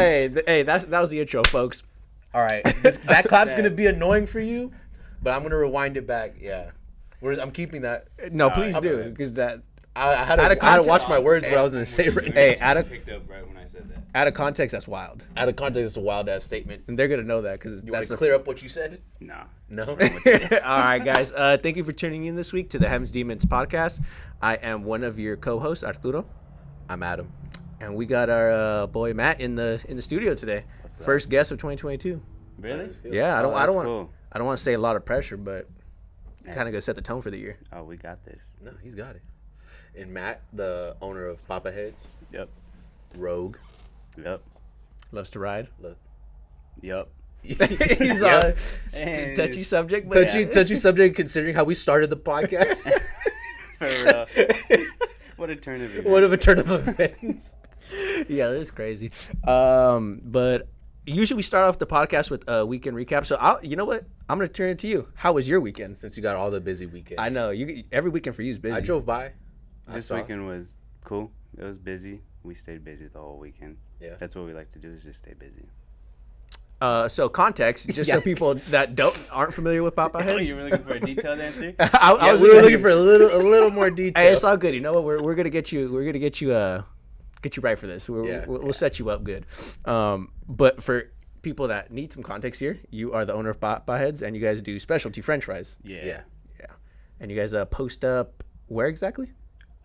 Hey, that was the intro, folks. All right, that clap's gonna be annoying for you, but I'm gonna rewind it back. Yeah, I'm keeping that. No, please do, because that. I had to watch my words, what I was gonna say right now. Hey, picked up right when I said that. out of context, that's wild. Out of context, it's a wild ass statement. And they're gonna know that because You want to clear up what you said? Nah. No. All right, guys. Thank you for tuning in this week to the Hems Demons podcast. I am one of your co-hosts, Arturo, I'm Adam. and we got our boy Matt in the studio today. What's up? First guest of 2022. Really? Yeah, I don't that's want cool. I don't want to say a lot of pressure, but Yeah. kind of gonna set the tone for the year. Oh, we got this. No, he's got it. And Matt, the owner of Papa Heads, Yep. Rogue. Yep. Loves to ride. Look. Yep. He's Yep. And- touchy subject, but Touchy subject considering how we started the podcast. For real. What a turn of events. What of a turn of events. Yeah, that is crazy. But usually we start off the podcast with a weekend recap. So you know what? I'm gonna turn it to you. How was your weekend? Since you got all the busy weekends. I know every weekend for you is busy. I drove by. This weekend was cool. It was busy. We stayed busy the whole weekend. Yeah. That's what we like to do, is just stay busy. So context, just so people that aren't familiar with Papa Oh, Heads. you were looking for a detailed answer? I was we were looking for a little more detail. Hey, it's all good. You know what? We're gonna get you. We're gonna get you. Get you right for this. We'll set you up good. But for people that need some context here, you are the owner of Papa Heads, and you guys do specialty French fries. Yeah. And you guys post up where exactly?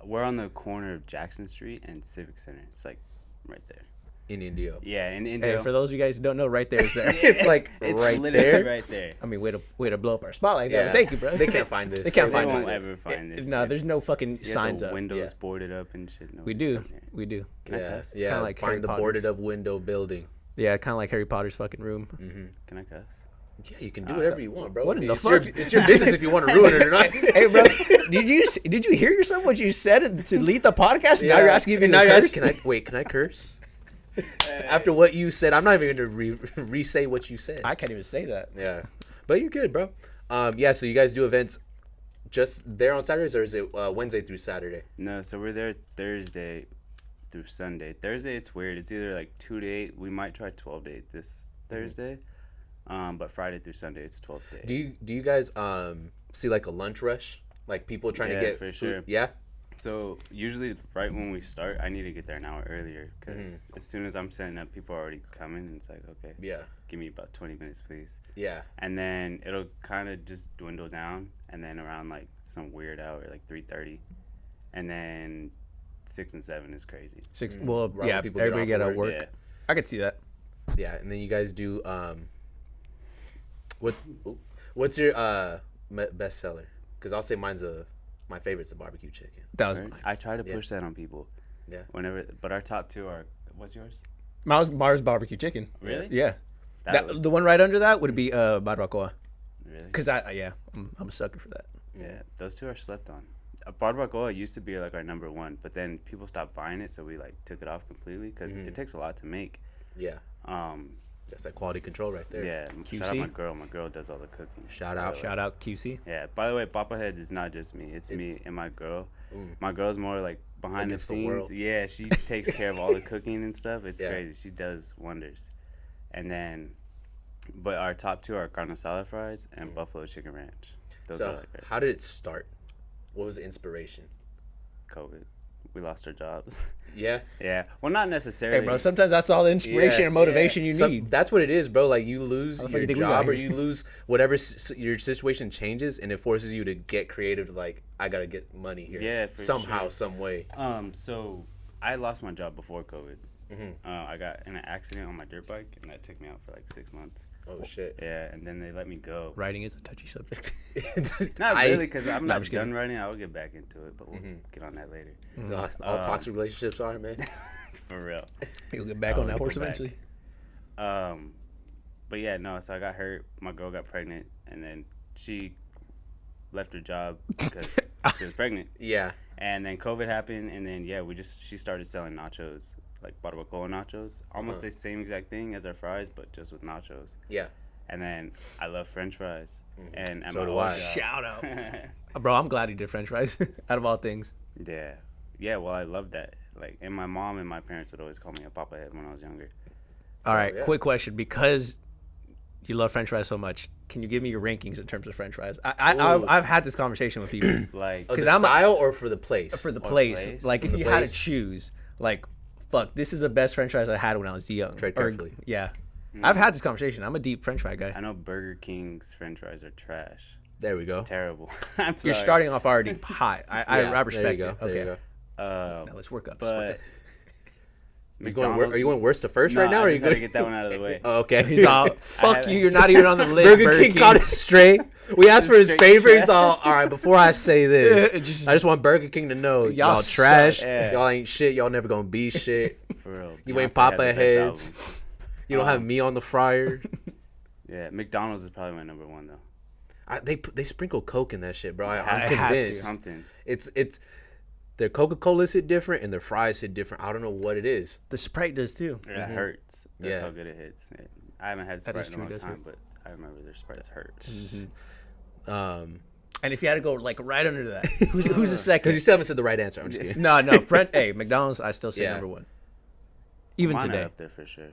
We're on the corner of Jackson Street and Civic Center. It's like right there. In Indio. Yeah, in India. Hey, for those of you guys who don't know, right there is there. It's like It's right literally there. right there. I mean, way to blow up our spotlight. Yeah. Yeah. Thank you, bro. They can't find this. They can't They find won't us. ever find this. No, there's no fucking You have signs the up. windows Yeah. boarded up and shit. We Nobody's do. coming here. We do. Can I Yeah, cuss? kinda like Harry find the Potter's. boarded up window building. Yeah, kind of like Harry Potter's fucking room. Can I cuss? Yeah, you can do whatever you want, bro. What in the it's your, fuck? it's your business if you want to ruin it or not. Hey, bro, did you hear yourself what you said to lead the podcast? Now you're asking if you now can you're curse? asking, can I curse? After what you said, I'm not even going to re-say what you said. I can't even say that. Yeah, but you're good, bro. Yeah, so you guys do events just there on Saturdays, or is it Wednesday through Saturday? No, so we're there Thursday through Sunday. Thursday, it's weird. It's either like 2 to 8. We might try 12 to 8 this Thursday. But Friday through Sunday, it's 12 to 8. Do you guys see like a lunch rush, like people trying to Yeah, get for food? sure. Yeah. So usually right when we start, I need to get there an hour earlier because as soon as I'm setting up, people are already coming. And it's like, okay, Yeah. give me about 20 minutes, please. Yeah. And then it'll kind of just dwindle down. And then around like some weird hour, like 3:30. And then 6 and 7 is crazy. Six. Well, Right yeah, when people get everybody off got to of work. Yeah. I could see that. Yeah, and then you guys do what's your best seller? Because I'll say my favorite's a barbecue chicken. That was Right? mine. I try to push that on people. Yeah. But our top two are, what's yours? Mars barbecue chicken. Really? Yeah. That would- The one right under that would be barbacoa. Really? Cause I'm a sucker for that. Yeah, those two are slept on. Barbacoa used to be like our number one, but then people stopped buying it, so we like took it off completely because it takes a lot to make. Yeah. That's like quality control right there. Yeah, QC? shout out my girl. My girl does all the cooking. Shout out. Shout out QC. Yeah. By the way, Papa Heads is not just me. It's me and my girl. My girl's more like behind Against the the scenes. world. Yeah, she takes care of all the cooking and stuff. It's Yeah. crazy. She does wonders. And then, but our top two are carne asada fries and buffalo chicken ranch. Those are So like how did it start? What was the inspiration? COVID. We lost our jobs. Yeah. Yeah. Well, not necessarily. Hey, bro. Sometimes that's all the inspiration Yeah, and motivation you need. That's what it is, bro. Like you lose How the fuck your you think we got job or here? you lose whatever your situation changes, and it forces you to get creative. Like I gotta get money here. Yeah, for somehow, sure. some way. So I lost my job before COVID. I got in an accident on my dirt bike, and that took me out for like 6 months. Oh shit. Yeah, and then they let me go. Writing is a touchy subject. Not really, because I'm not just kidding. done writing. I will get back into it, but we'll get on that later. All toxic relationships are, man. For real. You'll get back on that Always horse go back. eventually. But yeah, no. So I got hurt. My girl got pregnant, and then she left her job because she was pregnant. Yeah. And then COVID happened, and then she started selling nachos, like barbacoa nachos, almost the same exact thing as our fries, but just with nachos. Yeah. And then I love French fries, and at So my do old I. job- Shout out. Bro, I'm glad he did French fries. Out of all things. Yeah. Well, I love that. Like, and my mom and my parents would always call me a Papa Head when I was younger. All right, quick question. Because you love French fries so much, can you give me your rankings in terms of French fries? I've had this conversation with people. Like, the style or for the place? For the place. Like, if you had to choose, like, fuck, this is the best French fries I had when I was young. Tread carefully. Yeah. I've had this conversation. I'm a deep French fry guy. I know Burger King's French fries are trash. There we go. Terrible. You're starting off already high. I respect it. Okay. There you go. Now let's work up. But are you going worst to first right now? Or I just gotta get that one out of the way. Oh, okay. He's all, fuck you. You're not even on the list. Burger King caught us straight. We asked for his favorite. He's all right. Before I say this, I just want Burger King to know y'all trash. Y'all ain't shit. Y'all never gonna be shit. For real. You ain't Papa Heads. You don't have me on the fryer. Yeah, McDonald's is probably my number one though. They sprinkle Coke in that shit, bro. I'm convinced. Something. It's their Coca-Colas hit different and their fries hit different. I don't know what it is. The Sprite does too. Yeah, it hurts. That's how good it hits. I haven't had Sprite in a long time, but I remember their Sprite hurts. And if you had to go like right under that, who's the second? Because you still haven't said the right answer. I'm just kidding. No. Hey, McDonald's, I still say number one. Even mine today. Are up there for sure.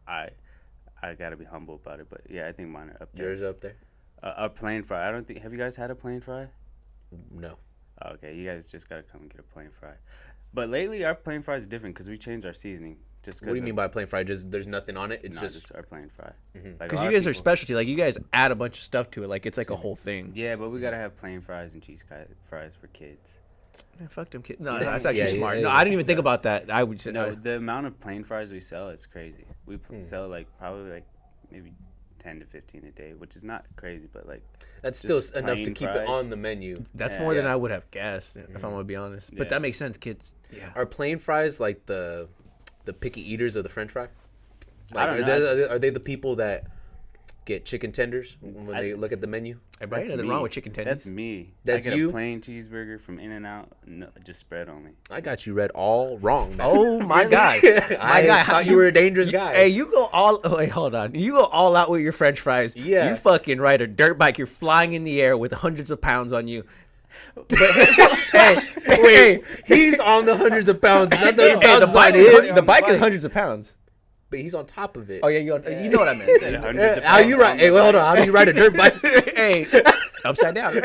I gotta be humble about it, but yeah, I think mine are up there. Yours up there? A plain fry. Have you guys had a plain fry? No. Okay, you guys just gotta come and get a plain fry. But lately, our plain fry is different because we changed our seasoning. Just what do you mean by plain fry? Just there's nothing on it. It's just our plain fry. Because you guys are specialty. Like you guys add a bunch of stuff to it. Like it's like a whole thing. Yeah, but we gotta have plain fries and cheese fries for kids. Man, fuck them kids. No, that's actually smart. No, I didn't even think about that. I would say the amount of plain fries we sell is crazy. We sell like probably like maybe 10 to 15 a day, which is not crazy, but like that's still enough to keep it on the menu. That's more than I would have guessed, if I'm gonna be honest. But that makes sense, kids. Yeah. Are plain fries like the picky eaters of the French fry? Like, I don't know. Are they the people that get chicken tenders when they look at the menu? There's nothing wrong with chicken tenders. That's me. That's I get you? a plain cheeseburger from In-N-Out, no, just spread only. I got you read all wrong, man. Oh my god, I thought you were a dangerous guy. Hey, you go all. Oh, wait, hold on. You go all out with your French fries. Yeah. You fucking ride a dirt bike. You're flying in the air with hundreds of pounds on you. But, wait, he's on the hundreds of pounds. Not the pounds inside him. The bike is hundreds of pounds. But he's on top of it. Oh yeah, you know what I meant. How you ride? Hey, well, hold on. How do you ride a dirt bike? Hey, upside down.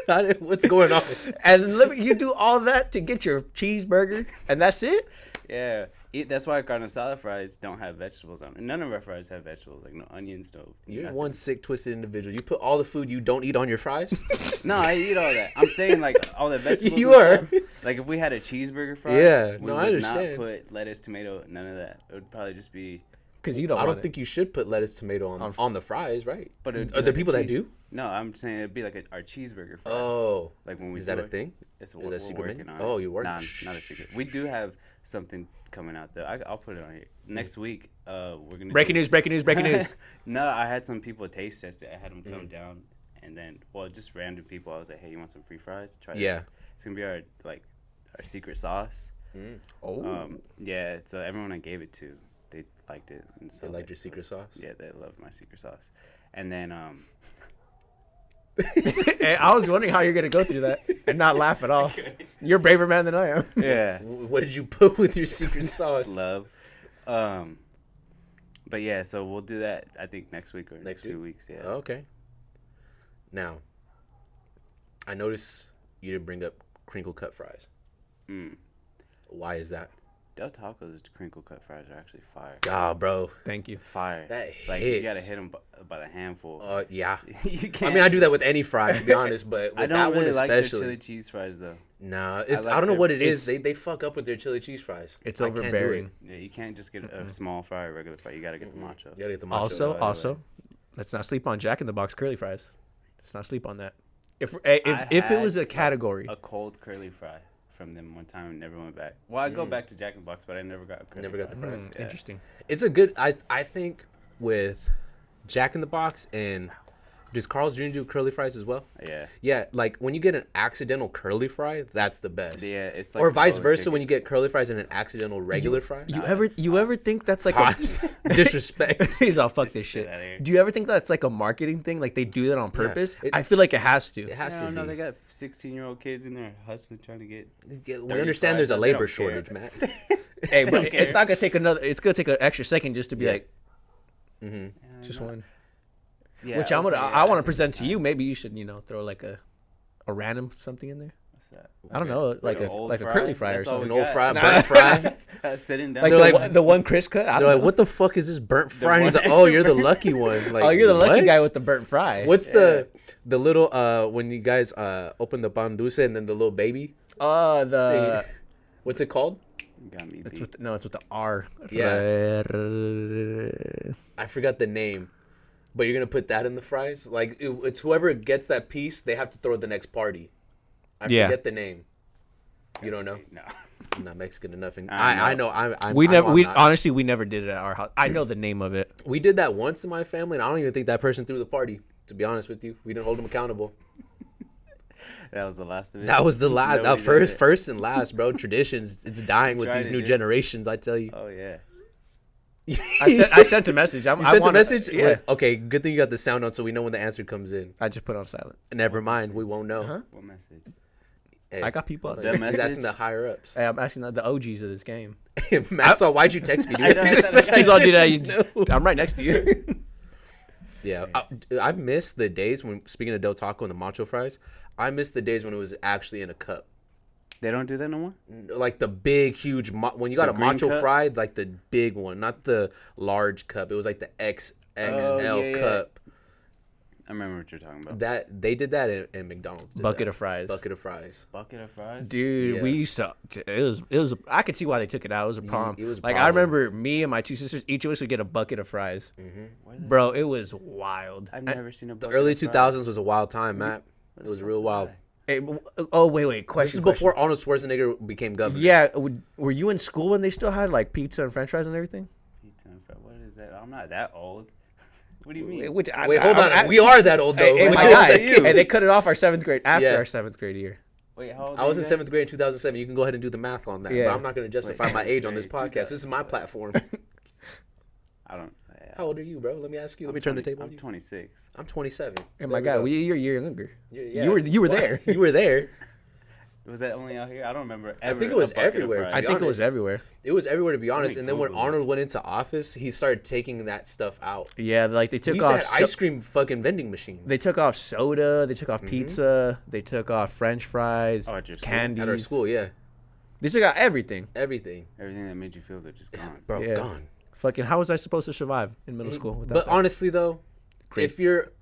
Right? What's going on? And you do all that to get your cheeseburger, and that's it? Yeah. That's why carne asada fries don't have vegetables on it. None of our fries have vegetables, like no onions, no. You're nothing. one sick, twisted individual. You put all the food you don't eat on your fries? No, I eat all that. I'm saying like all the vegetables. You are. Like if we had a cheeseburger fry, yeah, we I understand. not put lettuce, tomato, none of that. It would probably just be. Because you don't. I don't think you should put lettuce, tomato on the fries, right? But are there people that do? No, I'm saying it'd be like our cheeseburger fry. Oh, like when we is that a thing? Is that a secret menu? On oh, you work? Nah, not a secret. We do have something coming out though. I'll put it on here next week. We're gonna breaking news. No, I had some people taste test it. I had them come down, and then just random people. I was like, hey, you want some free fries? Try this. It's gonna be our secret sauce. Oh. Yeah. So everyone I gave it to, they liked it. And so they liked your secret sauce? Yeah, they loved my secret sauce. And then Hey, I was wondering how you're gonna go through that and not laugh at all. You're a braver man than I am. Yeah. What did you put with your secret sauce? Love. But yeah, so we'll do that. I think next week or next 2 weeks. Yeah. Okay. Now, I noticed you didn't bring up crinkle cut fries. Why is that? Del Taco's crinkle cut fries are actually fire. Ah, bro. Thank you. Fire. That like hits. you gotta hit them by the handful. Yeah. You can't. I mean, I do that with any fry, to be honest, but with I don't that really one like especially. their chili cheese fries though. Nah, it's like I don't know their- what it is. They fuck up with their chili cheese fries. It's I can't do overbearing. it. Yeah, you can't just get a small fry or regular fry. You gotta get the macho. You gotta get the macho. Also, let's not sleep on Jack in the Box curly fries. Let's not sleep on that. If it was a category, a cold curly fry from them one time and never went back. Well, I go back to Jack in the Box, but I never got a curly Never got the fry. fries. Yeah. Interesting. It's a good. I think with Jack in the Box and does Carl's Jr. do curly fries as well? Yeah. Yeah, like when you get an accidental curly fry, that's the best. Yeah, it's like or vice the versa chicken. when you get curly fries and an accidental regular fry. You ever think that's like a disrespect? He's all fuck this shit. outta here. Do you ever think that's like a marketing thing? Like they do that on purpose? it- I feel like it has to. It has I to don't know. be. They got 16-year-old kids in there hustling, trying to get. Yeah, we 30 understand fries, there's a they labor don't care. shortage, Matt. Hey, but it's not gonna take another. It's gonna take an extra second just to be like, just one. Yeah, which I want to present to you. Maybe you should, throw like a random something in there. What's that? I don't know, like a curly fry or something. An old fry, burnt fry. Sitting down. Like the one Chris cut. They're like, what the fuck is this burnt fry? And he's like, oh, you're the lucky one. Like, oh, you're the lucky guy with the burnt fry. What's the little when you guys open the pan dulce and then the little baby? What's it called? It's with the R. Yeah. I forgot the name. But you're gonna put that in the fries? Like it's whoever gets that piece, they have to throw the next party. I forget the name. You don't know? No, I'm not Mexican enough. And I know. Honestly, we never did it at our house. I know the name of it. We did that once in my family, and I don't even think that person threw the party. To be honest with you, we didn't hold them accountable. That was the last of it. That was the last. First and last, bro. Traditions. It's dying with these new generations. I tell you. Oh yeah. I sent a message. You sent a message? Yeah. Okay, good thing you got the sound on so we know when the answer comes in. I just put it on silent. Never mind, we won't know. Uh-huh. What message? Hey, I got people out there. He's asking the higher ups. Hey, I'm asking the OGs of this game. Maxwell, why'd you text me, dude? He's all, dude, I'm right next to you. Yeah, I miss the days when, speaking of Del Taco and the macho fries, I miss the days when it was actually in a cup. They don't do that no more? Like the big, huge, when you got a macho cup? fry, like the big one, not the large cup. It was like the XXL cup. I remember what you're talking about. That they did that in McDonald's. Bucket of fries. Bucket of fries? Dude, we used to. It was. I could see why they took it out. It was a problem. It was like I remember me and my two sisters, each of us would get a bucket of fries. Mm-hmm. Bro, it was wild. I've never seen a bucket. The early 2000s was a wild time, Matt. It was real wild. Hey, oh wait, question. This is before Arnold Schwarzenegger became governor. Yeah, were you in school when they still had like pizza and French fries and everything? Pizza and fries. What is that? I'm not that old. What do you mean? Wait, hold on. We are that old though. Hey, my guy. Hey, they cut it off our 7th grade after our 7th grade year. Wait, how old I was in 7th grade in 2007. You can go ahead and do the math on that. Yeah. But I'm not going to justify my age on this podcast. This is my platform. I don't. How old are you, bro? Let me ask you. Let me turn the table. I'm 26. I'm 27. Hey, my guy, you're a year younger. Yeah. You were there. You were there. Was that only out here? I don't remember. I think it was everywhere. I think it was everywhere. It was everywhere, to be honest. And then when Arnold went into office, he started taking that stuff out. Yeah, like they took we off had ice cream fucking vending machines. They took off soda. They took off pizza. They took off French fries. Candies. At our school, yeah. They took out everything. Everything that made you feel good just gone, bro. Gone. Fucking, how was I supposed to survive in middle school with that? But honestly, though, if you're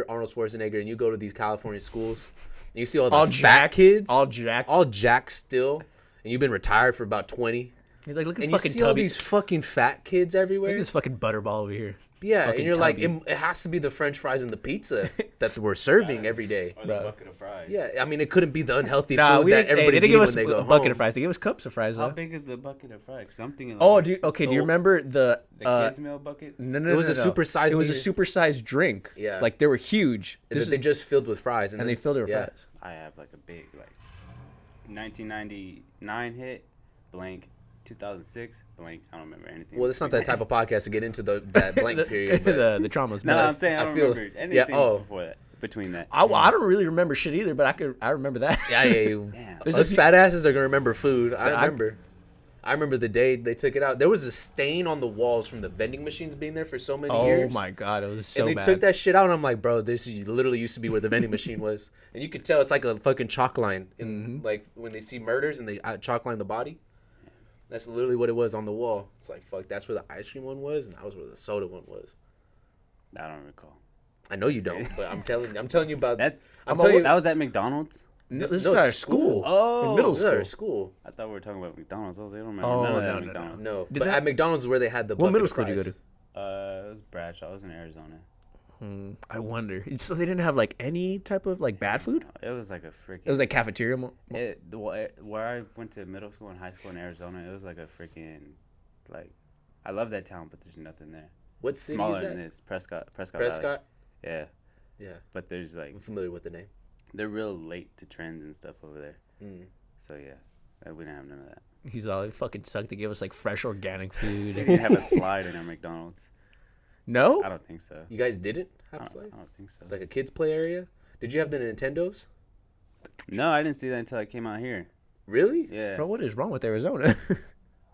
Arnold Schwarzenegger and you go to these California schools, and you see all the fat kids, all jacked still, and you've been retired for about 20. He's like, look at and fucking you see all these fucking fat kids everywhere. Look at this fucking butterball over here. Yeah, fucking and you're like, it has to be the French fries and the pizza that we're serving every day. Or the bucket of fries. Yeah, I mean, it couldn't be the unhealthy food that everybody's eating when they go home. Bucket of fries. They gave us cups of fries, though. How big is the bucket of fries? Because I'm thinking. Like, do you remember the kids' meal buckets? No. It was a supersized. It was a supersized drink. Yeah, like they were huge. They just filled with fries, and they filled it with fries. I have like a big 1999 hit blank. 2006 blank. I don't remember anything. Well, it's not that type of podcast to get into that blank period. the traumas. No, I'm saying I don't remember anything before that. Between that, I don't really remember shit either, but I remember that. Yeah. Those fat asses are gonna remember food. I remember the day they took it out. There was a stain on the walls from the vending machines being there for so many years. Oh my god, it was so bad. And they took that shit out, and I'm like, bro, this literally used to be where the vending machine was, and you could tell it's like a fucking chalk line in like when they see murders and they chalk line the body. That's literally what it was on the wall. It's like, fuck, that's where the ice cream one was, and that was where the soda one was. I don't recall. I know you don't, but I'm telling you about that. That was at McDonald's? This is our school. Oh, in middle school. Our school. I thought we were talking about McDonald's. I was like, I don't remember none of that at McDonald's. No. But at McDonald's is where they had the What middle school did you go to? It was Bradshaw. I was in Arizona. I wonder. So they didn't have like any type of like bad food? It was like a freaking. It was like cafeteria. Where I went to middle school and high school in Arizona, it was like a freaking, like, I love that town, but there's nothing there. What city smaller is that? Than this? Prescott. Valley. Yeah. Yeah. But there's like. I'm familiar with the name. They're real late to trends and stuff over there. So yeah, we didn't have none of that. He's all, it fucking sucked. They gave us like fresh organic food. They didn't have a slide in our McDonald's. No? I don't think so. You guys didn't have a slide? I don't think so. Like a kids play area? Did you have the Nintendos? No, I didn't see that until I came out here. Really? Yeah. Bro, what is wrong with Arizona?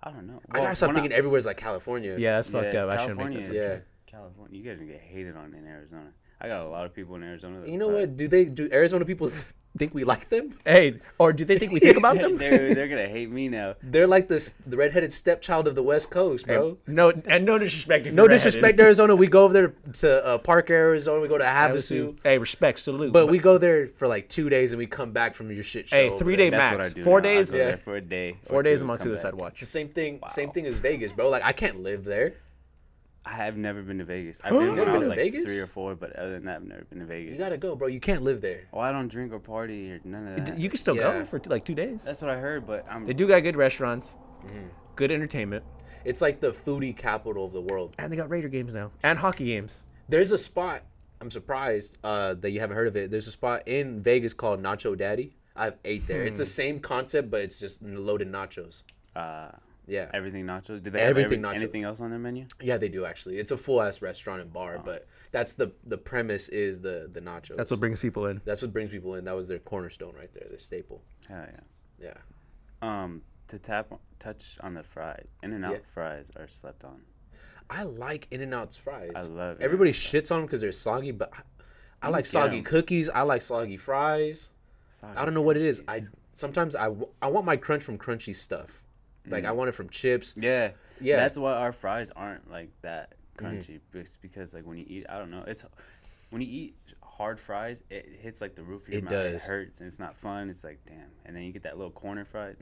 I don't know. I gotta stop thinking everywhere's like California. Yeah, that's fucked up. I shouldn't make that. Yeah, California. You guys can get hated on in Arizona. I got a lot of people in Arizona. You know what? Do Arizona people think we like them? Hey, or do they think we think about them? they're gonna hate me now. They're like the redheaded stepchild of the West Coast, bro. Hey, no disrespect. No disrespect to Arizona. We go over there to Park, Arizona. We go to Havasu. Hey, respect, salute. But we go there for like 2 days and we come back from your shit show. Hey, 3 day max. What I do 4 now. days. I go there for a day. 4 days. I'm on Suicide Watch. It's the same thing. Wow. Same thing as Vegas, bro. Like I can't live there. I have never been to Vegas. I've been when I was like Vegas? 3 or 4, but other than that, I've never been to Vegas. You gotta go, bro. You can't live there. Oh, I don't drink or party or none of that. You can still go for like 2 days. That's what I heard, but they do got good restaurants, good entertainment. It's like the foodie capital of the world. And they got Raider games now and hockey games. There's a spot. I'm surprised that you haven't heard of it. There's a spot in Vegas called Nacho Daddy. I've ate there. It's the same concept, but it's just loaded nachos. Yeah. Everything nachos? Do they everything have nachos. anything else on their menu? Yeah, they do actually. It's a full ass restaurant and bar, but that's the premise is the nachos. That's what brings people in. That's what brings people in. That was their cornerstone right there, their staple. Hell Yeah. To touch on the fried In-N-Out fries are slept on. I like In-N-Out's fries. I love it. Everybody shits on them because they're soggy, but I like soggy cookies. I like soggy fries. I don't know what it is. Sometimes I want my crunch from crunchy stuff. Like I want it from chips. Yeah. That's why our fries aren't like that crunchy. It's because like when you eat, I don't know. It's when you eat hard fries, it hits like the roof of your mouth. It hurts and it's not fun. It's like damn. And then you get that little corner fried.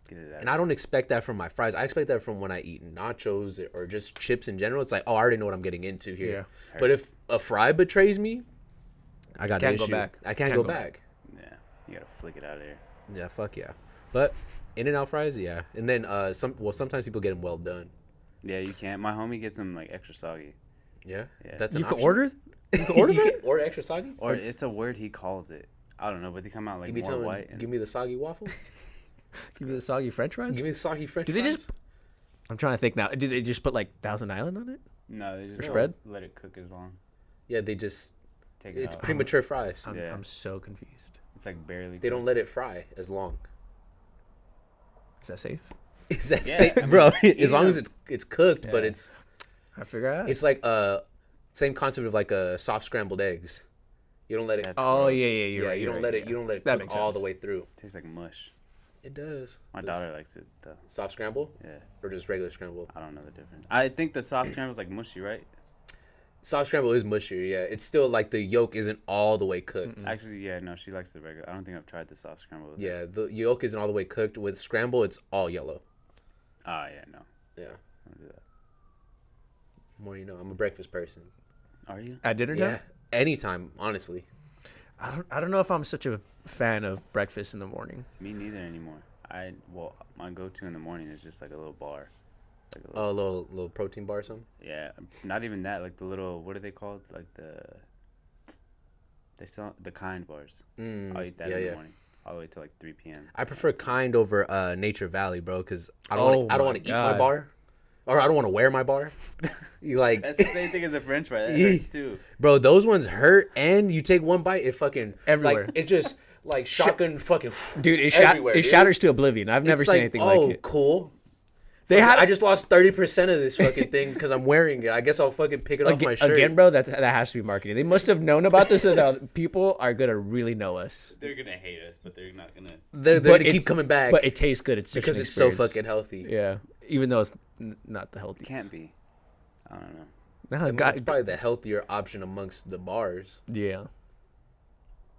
Get it out. And I don't expect that from my fries. I expect that from when I eat nachos or just chips in general. It's like, oh, I already know what I'm getting into here. Yeah. But if a fry betrays me, I got an issue. I can't go back. Yeah. You gotta flick it out of there. Yeah. Fuck yeah. But In-N-Out fries, yeah. And then sometimes people get them well done. Yeah, you can't. My homie gets them like extra soggy. Yeah. That's an option? Order. You can order that? Or extra soggy? Or it's a word he calls it. I don't know, but they come out like more white. Give me the soggy waffle. Give me the soggy French fries. Give me the soggy French fries. Do they just? I'm trying to think now. Do they just put like Thousand Island on it? No, they just spread. Let it cook as long. Yeah, they just. Take it it's out. premature fries. I'm so confused. It's like barely. They don't let it fry as long. Is that safe? Is that safe, bro? As long as it's cooked, but it's. I figure out. It's like same concept of like soft scrambled eggs. You don't let it. Oh yeah, you're right. You don't let it. You don't let it cook all the way through. Tastes like mush. It does. My daughter likes it though. Soft scramble? Yeah. Or just regular scramble? I don't know the difference. I think the soft scramble is like mushy, right? Soft scramble is mushier, yeah. It's still like the yolk isn't all the way cooked. Actually, yeah, no, she likes the regular. I don't think I've tried the soft scramble. Yeah, the yolk isn't all the way cooked. With scramble, it's all yellow. Ah, yeah, no. Yeah. I don't do that. More you know. I'm a breakfast person. Are you? At dinner time? Yeah. Anytime, honestly. I don't know if I'm such a fan of breakfast in the morning. Me neither anymore. My go-to in the morning is just like a little bar. Like a little protein bar or something? Yeah, not even that. Like the little, what are they called? Like they sell the Kind bars. I'll eat that in the morning, all the way till like 3 p.m. I prefer Kind over Nature Valley, bro, because I don't want to eat my bar, or I don't want to wear my bar. Like that's the same thing as a French fry. That hurts too, bro. Those ones hurt, and you take one bite, it fucking everywhere. Like, it just like shotgun fucking dude. It shatters to oblivion. I've never seen anything like it. Oh, cool. I just lost 30% of this fucking thing because I'm wearing it. I guess I'll fucking pick it off my shirt. Again, bro, that has to be marketing. They must have known about this, so that people are gonna really know us. They're gonna hate us, but they're not gonna. They're gonna keep coming back. But it tastes good. It's because it's so fucking healthy. Yeah, even though it's not the healthiest. It can't be. I don't know. No, it's probably the healthier option amongst the bars. Yeah.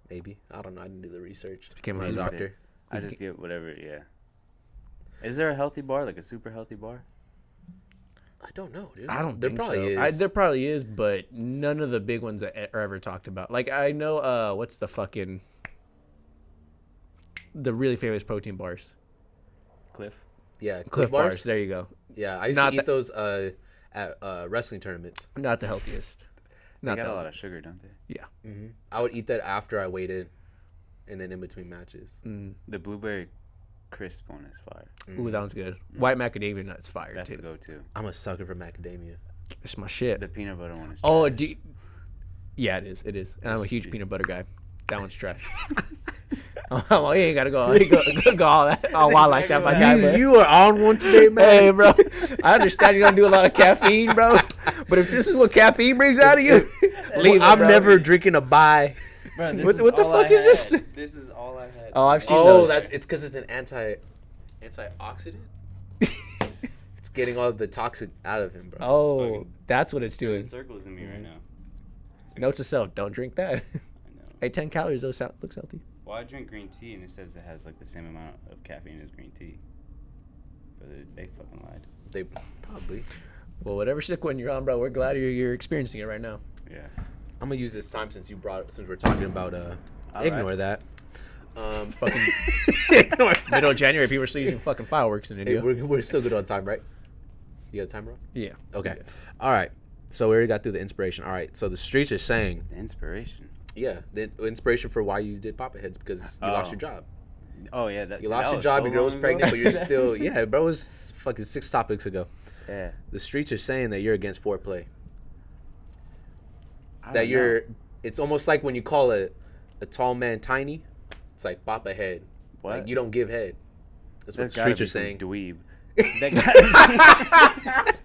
Maybe. I don't know. I didn't do the research. Became a doctor. I just get whatever. Yeah. Is there a healthy bar, like a super healthy bar? I don't know, dude. I don't think so. There probably is, but none of the big ones that are ever talked about. Like I know, what's the really famous protein bars? Cliff. Yeah, Cliff bars. There you go. Yeah, I used to eat those at wrestling tournaments. Not the healthiest. They got a lot of sugar, don't they? Yeah. Mm-hmm. I would eat that after I weighed in, and then in between matches. The blueberry crisp one is fire. Ooh, that one's good. White macadamia nuts fire. That's too. the go-to. I'm a sucker for macadamia. It's my shit. The peanut butter one is. Oh, yeah, it is. It is. And I'm a huge peanut butter guy. That one's trash. Oh, you ain't gotta go all wild like that, my guy. But you are on one today, man. Hey, bro. I understand you don't do a lot of caffeine, bro. But if this is what caffeine brings out of you, leave I'm it, bro. never drinking a bai. Bro, What the fuck is this? This is all I had. Oh, I've seen Oh, those. it's because it's an antioxidant. It's getting all the toxic out of him, bro. Oh, that's what it's doing. Circles in me right now. Note to self: don't drink that. I know. Hey, 10 calories though looks healthy. Well, I drink green tea, and it says it has like the same amount of caffeine as green tea. But they fucking lied. They probably. Well, whatever sick one you're on, bro, we're glad you're experiencing it right now. Yeah. I'm gonna use this time since we're talking about ignore that. Fucking middle of January, people are still using fucking fireworks in India. Hey, we're still good on time, right? You got a time, bro? Yeah. Okay. All right. So we already got through the inspiration. All right. So the streets are saying. The inspiration. Yeah, the inspiration for why you did Papa Heads because you lost your job. Oh yeah, that you lost that your job. so Your girl was long pregnant, ago. but you're still bro. It was fucking 6 topics ago. Yeah. The streets are saying that you're against foreplay. I That don't you're. know. It's almost like when you call a tall man tiny. It's like Papa Head. What? Like you don't give head. That's what That's the gotta streets be are some saying. Dweeb. That gotta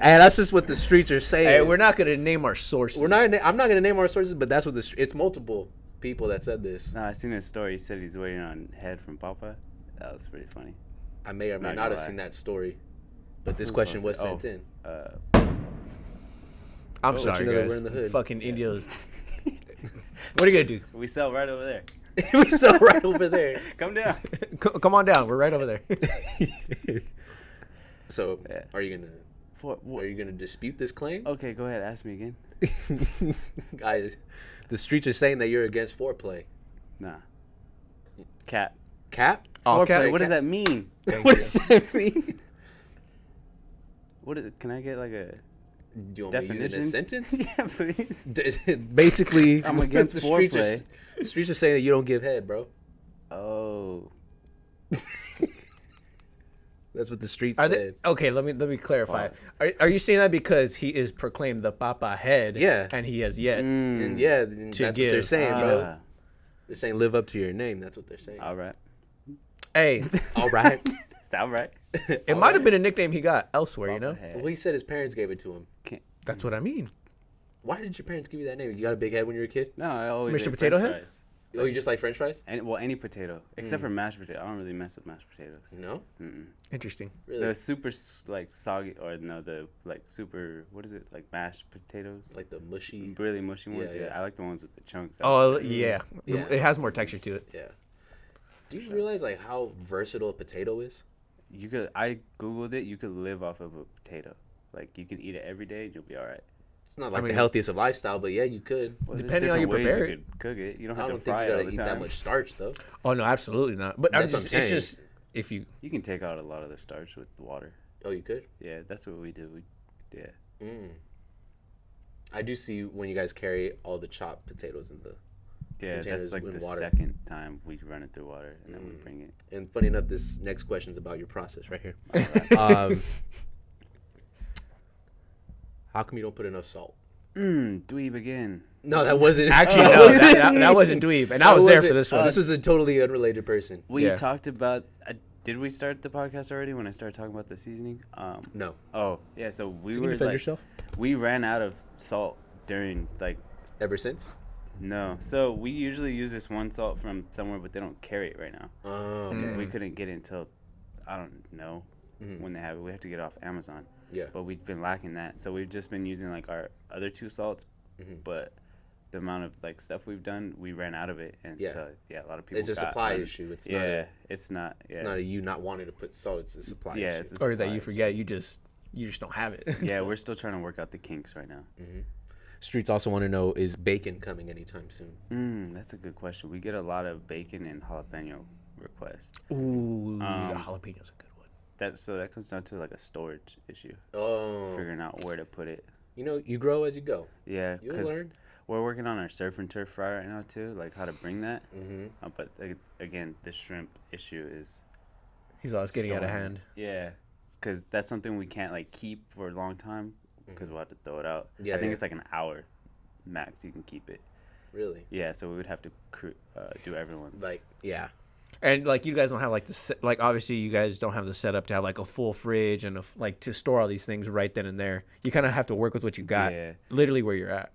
And that's just what the streets are saying. Hey, we're not gonna name our sources. I'm not gonna name our sources, but that's what it's multiple people that said this. No, I seen a story. He said he's waiting on head from Papa. That was pretty funny. I may or may Not not gonna have lie. seen that story, but this Who question posted- was sent in. I'm Oh, sorry, you know that guys. we're in the hood. Fucking India. What are you gonna do? We sell right over there. We saw right over there. Come down. Come on down. We're right over there. So, Yeah. are you gonna dispute this claim? Okay, go ahead. Ask me again. Guys, the streets are saying that you're against foreplay. Nah. Cat. Cap? Oh, Foreplay. cat. What does that mean? What does that mean? Can I get like a Do you want me to use it in a definition? sentence? Yeah, please. Basically, I'm against the foreplay. streets are saying that you don't give head, bro. Oh. That's what the streets Are said. they, okay, let me clarify. Pause. Are you saying that because he is proclaimed the Papa Head? Yeah. And he has yet. And yeah, that's To what they're give. saying, bro. Ah, They're saying live up to your name. That's what they're saying. all right. Hey, All right. All right. it might have been a nickname he got elsewhere. You know. Well, he said his parents gave it to him. That's what I mean. Why did your parents give you that name? You got a big head when you were a kid? No, I always Mr. ate Potato French Head? fries. Oh, you just like French fries? Any potato except for mashed potato. I don't really mess with mashed potatoes. No? Mm-mm. Interesting. Really? The super like soggy or no, the like super what is it like mashed potatoes? Like the mushy. Really mushy ones. Yeah, Yeah, yeah. I like the ones with the chunks. Oh That's- yeah. Yeah. It has more texture to it. Yeah. Do you realize like how versatile a potato is? I googled it. You could live off of a potato. Like you can eat it every day and you'll be all right. It's not like mean- the healthiest of lifestyle, but yeah, you could. Well, there's Depending on how you different ways prepare you it. could cook it. You don't I have don't to think fry you it all gotta the eat time. that much starch though. Oh no, absolutely not. But That's what I'm it's saying. just if you. You can take out a lot of the starch with water. Oh, you could? Yeah, that's what we do. Yeah. Mm. I do see when you guys carry all the chopped potatoes in the. Yeah, Containers that's like in the water. second time we run it through water and then we bring it. And funny enough, this next question's about your process right here. How come you don't put enough salt? Dweeb again. No, that wasn't Actually, that no, wasn't- that wasn't dweeb, and I was there for this one. This was a totally unrelated person. We Yeah. talked about. Did we start the podcast already when I started talking about the seasoning? No. Oh yeah, so we Can were you defend like, yourself? we ran out of salt during like Ever since? no. So we usually use this one salt from somewhere, but they don't carry it right now. Oh, okay. We couldn't get it until I don't know when they have it. We have to get it off Amazon. Yeah. But we've been lacking that, so we've just been using like our other two salts, but the amount of like stuff we've done, we ran out of it, and Yeah. so yeah, a lot of people. It's a got supply un- issue. It's yeah, not a, it's not. Yeah, it's not a you not wanting to put salt. It's a supply yeah, issue. it's a Or that supply you forget. You just don't have it. Yeah, we're still trying to work out the kinks right now. Streets also want to know, is bacon coming anytime soon? That's a good question. We get a lot of bacon and jalapeno requests. Ooh, the jalapeno's a good one. That comes down to like a storage issue, Oh. figuring out where to put it. You know, you grow as you go. Yeah, You'll because learn. we're working on our surf and turf fry right now too, like how to bring that. But again, the shrimp issue is He's always getting out of storing. hand. Yeah, because that's something we can't like keep for a long time because we'll have to throw it out. Yeah, I think yeah. it's like an hour max you can keep it. Really? Yeah, so we would have to do everyone's. Like, yeah. And like you guys don't have like like obviously you guys don't have the setup to have like a full fridge and like to store all these things right then and there. You kind of have to work with what you got, literally where you're at.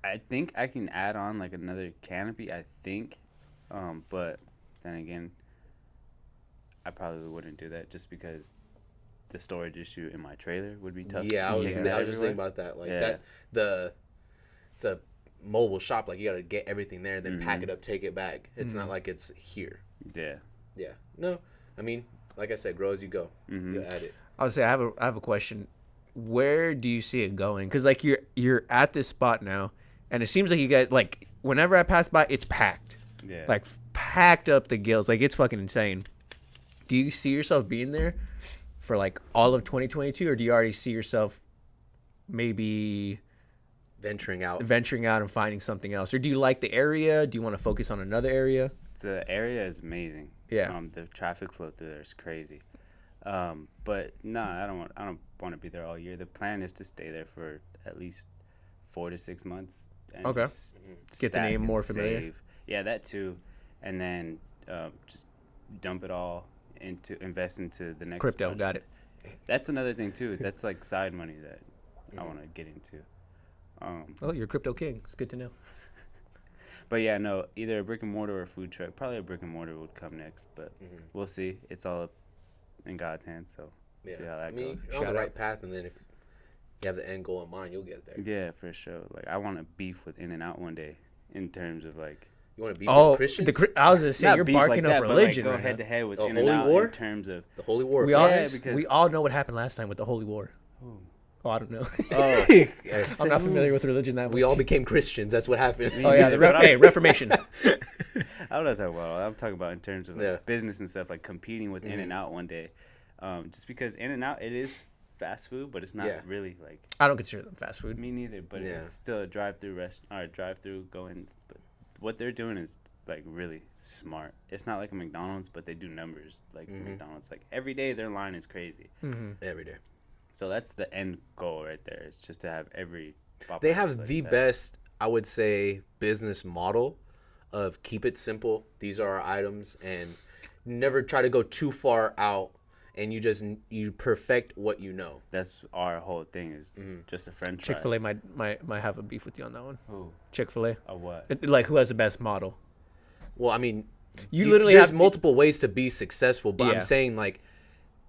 I think I can add on like another canopy. I think, but then again, I probably wouldn't do that just because the storage issue in my trailer would be tough. Yeah, I was just thinking about that. Like it's a mobile shop. Like you got to get everything there, then pack it up, take it back. It's not like it's here. Yeah. Yeah. No, I mean, like I said, grow as you go. You add it. I would say I have a question. Where do you see it going? Because like you're at this spot now, and it seems like you guys like whenever I pass by, it's packed. Yeah. Like packed up the gills. Like it's fucking insane. Do you see yourself being there for like all of 2022, or do you already see yourself maybe venturing out and finding something else? Or do you like the area? Do you want to focus on another area? The area is amazing. Yeah. The traffic flow through there is crazy. But I don't want to be there all year. The plan is to stay there for at least 4 to 6 months. And okay. Get the name more familiar. Save. Yeah, that too. And then just dump it all invest into the next crypto. project. Got it. That's another thing too. That's like side money that I want to get into. Oh, you're a crypto king. It's good to know. But yeah, no, either a brick and mortar or a food truck. Probably a brick and mortar would come next, but we'll see. It's all up in God's hands, so we'll see how that goes. You're on the right path, and then if you have the end goal in mind, you'll get there. Yeah, for sure. Like I want to beef with In-N-Out one day in terms of like. You want to beef with Christians? I was gonna say you're barking up religion. Like, go head to head with In-N-Out in terms of the Holy War. We all know what happened last time with the Holy War. Ooh. Oh, I don't know. Oh, I'm not familiar with religion that much. We all became Christians. That's what happened. Oh yeah, Reformation. I don't know what I'm talking about. I'm talking about in terms of like, business and stuff, like competing with In-N-Out one day. Just because In-N-Out, it is fast food, but it's not really like. I don't consider them fast food. Me neither, but it's still a drive-through going. But what they're doing is like really smart. It's not like a McDonald's, but they do numbers like McDonald's. Like every day, their line is crazy. Every day. So that's the end goal right there. It's just to have every. They have the best, I would say, business model of keep it simple. These are our items, and never try to go too far out. And you perfect what you know. That's our whole thing is just a French fry. Chick-fil-A might have a beef with you on that one. Who? Chick-fil-A. A what? Like who has the best model? Well, I mean, you literally there's have multiple ways to be successful, but Yeah. I'm saying like,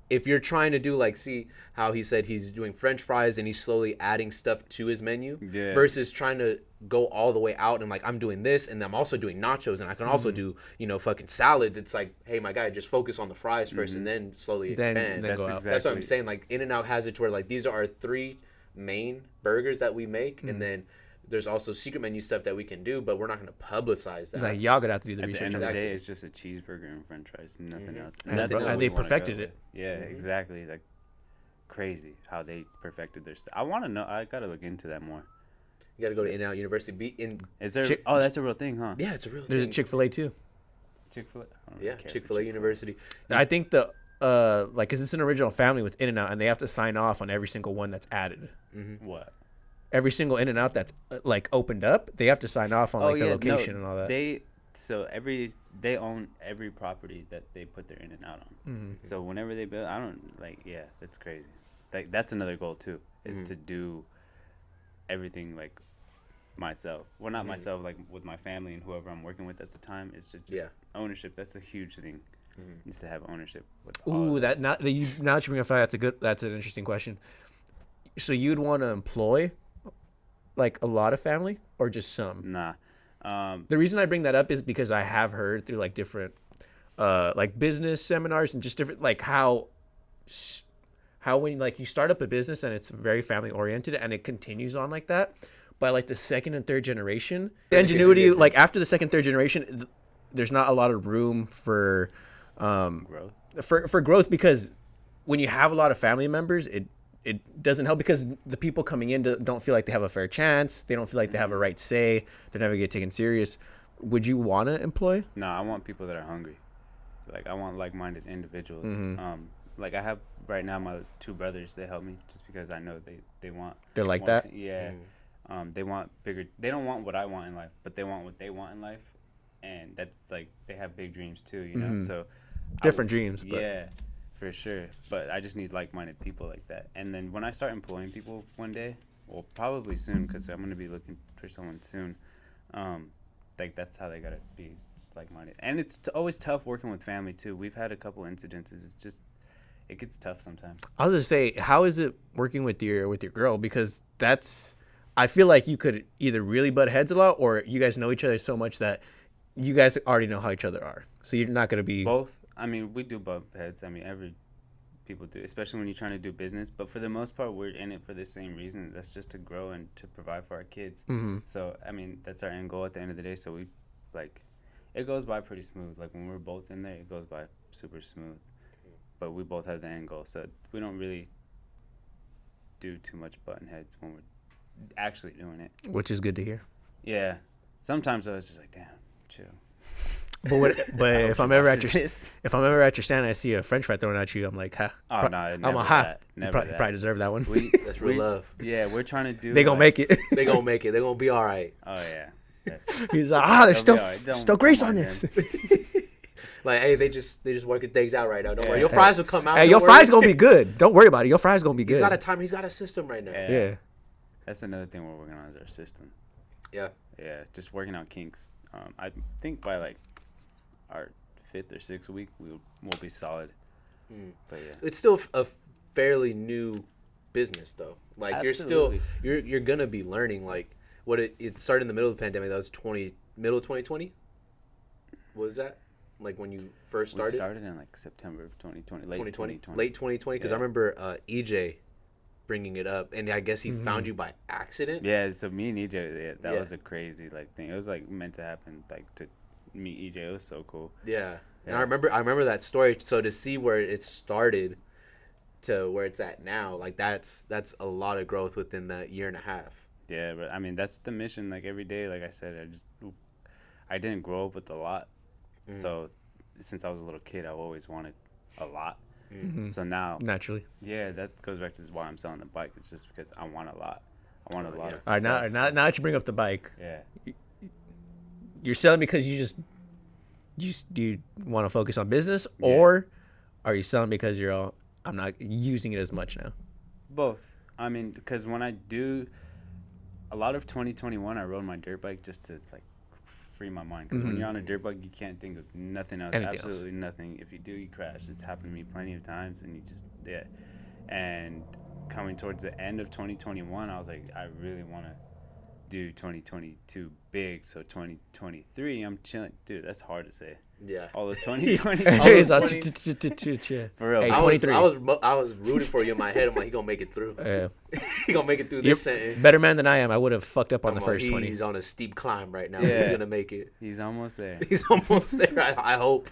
if you're trying to do like, see how he said he's doing French fries and he's slowly adding stuff to his menu, versus trying to go all the way out and like I'm doing this and I'm also doing nachos and I can also do fucking salads. It's like, hey my guy, just focus on the fries first and then slowly expand. That's what I'm saying. Like In-N-Out has it to where like these are our 3 main burgers that we make, and then there's also secret menu stuff that we can do, but we're not going to publicize that. Like y'all gonna have to do the research. At the end of the day, it's just a cheeseburger and French fries, nothing else. And they perfected it. Yeah, exactly. Like crazy how they perfected their stuff. I want to know. I gotta look into that more. You got to go to In-N-Out University. Is there? That's a real thing, huh? Yeah, it's a real thing. There's a Chick-fil-A too. Chick-fil-A. Yeah, Chick-fil-A University. I think like, cause it's an original family with In-N-Out, and they have to sign off on every single one that's added. What? Every single In-N-Out that's like opened up, they have to sign off on like the location and all that. They own every property that they put their In-N-Out on. So whenever they build, that's crazy. Like that's another goal too, is to do everything like myself. Well, not myself, like with my family and whoever I'm working with at the time. Is to just ownership. That's a huge thing. Is to have ownership. With now that you bring up that's an interesting question. So you'd want to employ like a lot of family or just some? Nah. The reason I bring that up is because I have heard through like different like business seminars and just different like how when like you start up a business and it's very family oriented and it continues on like that, by like the second and third generation, the ingenuity, like after the second, third generation, there's not a lot of room for growth. For growth, because when you have a lot of family members, it doesn't help because the people coming in don't feel like they have a fair chance. They don't feel like they have a right say. They never get taken serious. Would you want to employ? No, I want people that are hungry. Like I want like-minded individuals. Like I have right now my 2 brothers. They help me just because I know they want. They're like that. Yeah. They want bigger. They don't want what I want in life, but they want what they want in life, and that's like they have big dreams too, you know. So different dreams. But. Yeah, for sure. But I just need like-minded people like that. And then when I start employing people one day, well, probably soon, because I'm gonna be looking for someone soon. Like that's how they gotta be, just like-minded. And it's always tough working with family too. We've had a couple incidences. It's just it gets tough sometimes. I was gonna say, how is it working with your girl? Because I feel like you could either really butt heads a lot, or you guys know each other so much that you guys already know how each other are. So you're not gonna be both. I mean, we do bump heads. I mean, people do, especially when you're trying to do business. But for the most part, we're in it for the same reason. That's just to grow and to provide for our kids. So I mean, that's our end goal at the end of the day. So we it goes by pretty smooth. Like when we're both in there, it goes by super smooth. But we both have the end goal, so we don't really do too much button heads when we're actually doing it. Which is good to hear. Yeah. Sometimes I was just like, damn, chill. But if I'm ever at your stand, I see a French fry thrown at you, I'm like, ha. Oh no, never that. Never that. Probably deserve that one. That's real love. Yeah, we're trying to do. They gonna make it. They gonna make it. They gonna be all right. Oh yeah. He's like, there's still grease on this. Like, hey, they just working things out right now. Don't worry, your fries will come out. Hey, your fries gonna be good. Don't worry about it. Your fries gonna be good. He's got a system right now. Yeah. That's another thing we're working on is our system. Yeah. Yeah, just working out kinks. I think by like our 5th or 6th week, we'll be solid. But yeah, it's still a fairly new business though. Like Absolutely. you're gonna be learning. Like what it started in the middle of the pandemic. That was middle of 2020. What was that? Like when you first started? We started in like September of 2020, late 2020. Late 2020, because I remember EJ bringing it up, and I guess he found you by accident. Yeah, so me and EJ, that was a crazy thing. It was like meant to happen, like to meet EJ. It was so cool. Yeah. And I remember that story. So to see where it started to where it's at now, like that's a lot of growth within that year and a half. Yeah, but I mean that's the mission. Like every day, like I said, I didn't grow up with a lot. So since I was a little kid, I always wanted a lot. So now naturally, yeah, that goes back to why I'm selling the bike. It's just because I want a lot. I want a lot of all right, stuff. now that you bring up the bike, yeah, you're selling because you do you want to focus on business, or are you selling because I'm not using it as much now? Both. I mean, because when I do a lot of 2021, I rode my dirt bike just to like free my mind, because when you're on a dirt bike, you can't think of nothing else. Absolutely nothing. If you do, you crash. It's happened to me plenty of times, and you just and coming towards the end of 2021, I was like, I really want to do 2022 big. So 2023, I'm chilling, dude. That's hard to say. Yeah. All those 2020. For real. Hey, I was rooting for you in my head. I'm like, he gonna make it through. Yeah. He gonna make it through this sentence. Better man than I am. I would have fucked up on the first 20. He's on a steep climb right now. Yeah. He's gonna make it. He's almost there. He's almost there. I hope.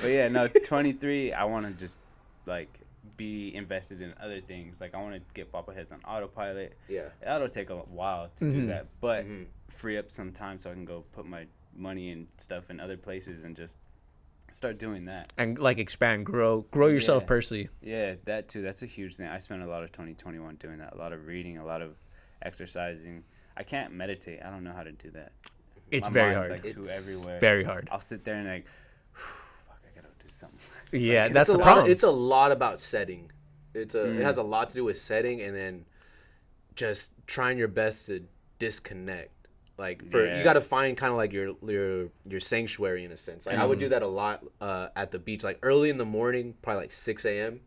But yeah, no, 23. I want to just like be invested in other things. Like I want to get bobbleheads on autopilot. Yeah. That'll take a while to do that, but free up some time so I can go put my money and stuff in other places and just start doing that and like expand, grow yourself personally. Yeah, that too. That's a huge thing. I spent a lot of 2021 doing that. A lot of reading, a lot of exercising. I can't meditate. I don't know how to do that. It's My very mind's, hard. Like, too everywhere. Very hard. I'll sit there and like, fuck, I gotta do something. Yeah, like, that's the problem. It's a lot about setting. It has a lot to do with setting, and then just trying your best to disconnect. Like you got to find kind of like your sanctuary in a sense. Like I would do that a lot at the beach, like early in the morning, probably like 6 a.m.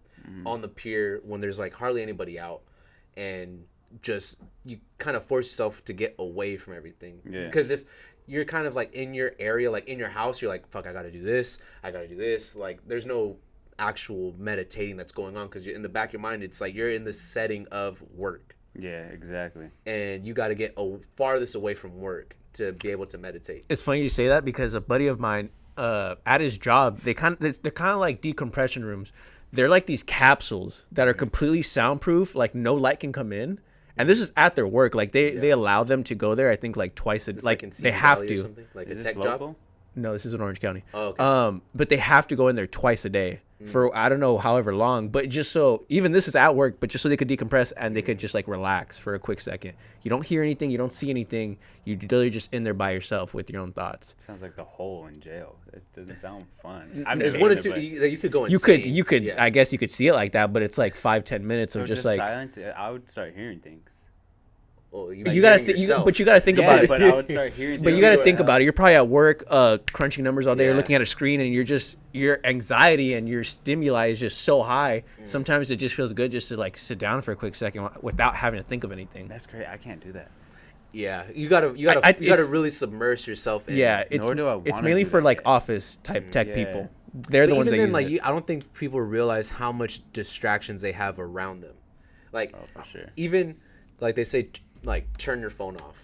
On the pier when there's like hardly anybody out, and just you kind of force yourself to get away from everything. Yeah. Because if you're kind of like in your area, like in your house, you're like, fuck, I got to do this. Like there's no actual meditating that's going on, because you're in the back of your mind. It's like you're in the setting of work. Yeah, exactly. And you got to get farthest away from work to be able to meditate. It's funny you say that, because a buddy of mine, at his job, they're kind of like decompression rooms. They're like these capsules that are completely soundproof, like no light can come in. And this is at their work. Like they allow them to go there, I think like twice a, like they have to. Like is a this tech local? job? No, this is in Orange County. Oh, okay. But they have to go in there twice a day for I don't know however long, but just so even this is at work, but just so they could decompress and they could just like relax for a quick second. You don't hear anything, you don't see anything. You're literally just in there by yourself with your own thoughts. Sounds like the hole in jail. It doesn't sound fun. There's one or two. You could go insane. You could. Yeah. I guess you could see it like that, but it's like 5-10 minutes of just like silence. I would start hearing things. Well, you gotta think about it. But I would start hearing. But you gotta think about it. You're probably at work, crunching numbers all day. Yeah. You're looking at a screen, and your anxiety and your stimuli is just so high. Sometimes it just feels good just to like sit down for a quick second without having to think of anything. That's great. I can't do that. Yeah, you gotta really submerge yourself in. Yeah, it's mainly for like office type tech people. They're the ones that use it. I don't think people realize how much distractions they have around them. Like, for sure. Even like they say, like turn your phone off.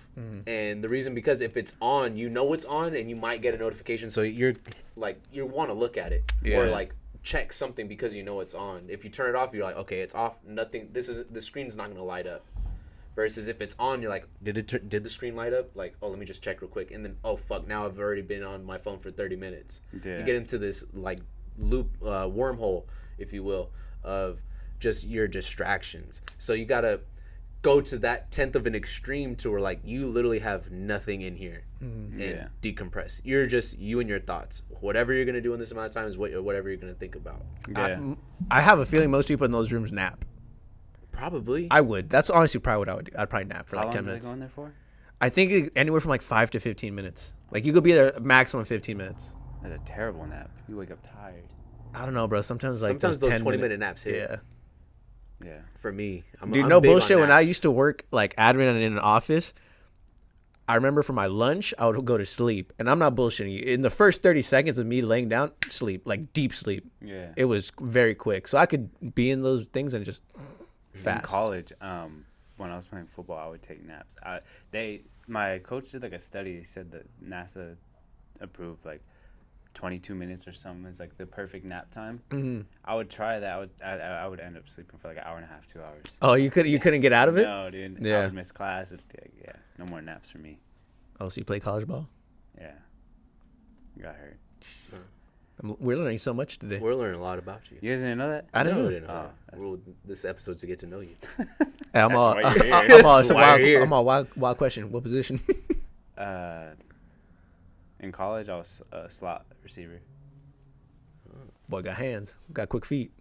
And the reason because if it's on, you know it's on, and you might get a notification, so you're like you want to look at it or like check something because you know it's on. If you turn it off, you're like, okay, it's off. Nothing. The screen's not gonna light up. Versus if it's on, you're like, did the screen light up? Like, oh, let me just check real quick, and then oh fuck, now I've already been on my phone for 30 minutes. Yeah. You get into this like loop, wormhole, if you will, of just your distractions. So you gotta go to that 10th of an extreme to where like you literally have nothing in here and decompress. You're just you and your thoughts. Whatever you're gonna do in this amount of time is whatever you're gonna think about. Yeah. I have a feeling most people in those rooms nap. Probably. I would. That's honestly probably what I would do. I'd probably nap for like 10 minutes. How long are they going there for? I think anywhere from like 5 to 15 minutes. Like you could be there maximum 15 minutes. That's a terrible nap. You wake up tired. I don't know, bro. Sometimes those 20-minute naps hit. Yeah. Yeah. For me, I'm no bullshit. When I used to work like admin in an office, I remember for my lunch I would go to sleep, and I'm not bullshitting you. In the first 30 seconds of me laying down, sleep, like deep sleep. Yeah. It was very quick, so I could be in those things and just fast. In college, when I was playing football, I would take naps. My coach did like a study. He said that NASA approved like 22 minutes or something is like the perfect nap time. I would try that. I would end up sleeping for like an hour and a half, 2 hours. Oh, you couldn't get out of it? No, dude. Yeah. I would miss class. Yeah, no more naps for me. Oh, so you play college ball? Yeah. Got hurt. We're learning so much today. We're learning a lot about you. You guys didn't know that? I didn't know that. This episode's to get to know you. I'm all wild question. What position? In college, I was a slot receiver. Boy, got hands. Got quick feet.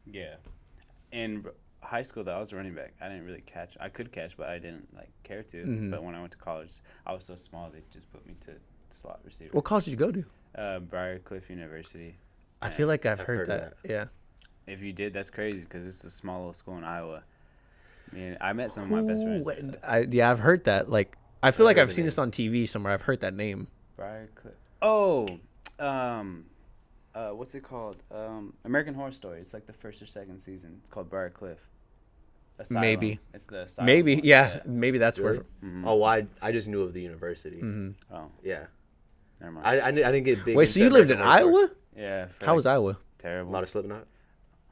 Yeah. In high school, though, I was a running back. I didn't really catch. I could catch, but I didn't like care to. But when I went to college, I was so small they just put me to slot receiver. What college did you go to? Briarcliff University. I feel like I've heard that. Yeah. If you did, that's crazy because it's a small little school in Iowa. I mean, I met some of my best friends. I've heard that. Like, I feel like I've seen this on TV somewhere. I've heard that name. Briarcliff. Oh, what's it called? American Horror Story. It's like the first or second season. It's called Briarcliff. Asylum. Maybe. It's the asylum. Maybe, yeah. Maybe that's really? where. Oh, I just knew of the university. Oh, yeah. Never mind. I didn't get big. Wait, so you lived in Iowa? Yeah. How was Iowa? Terrible. A lot of Slipknot.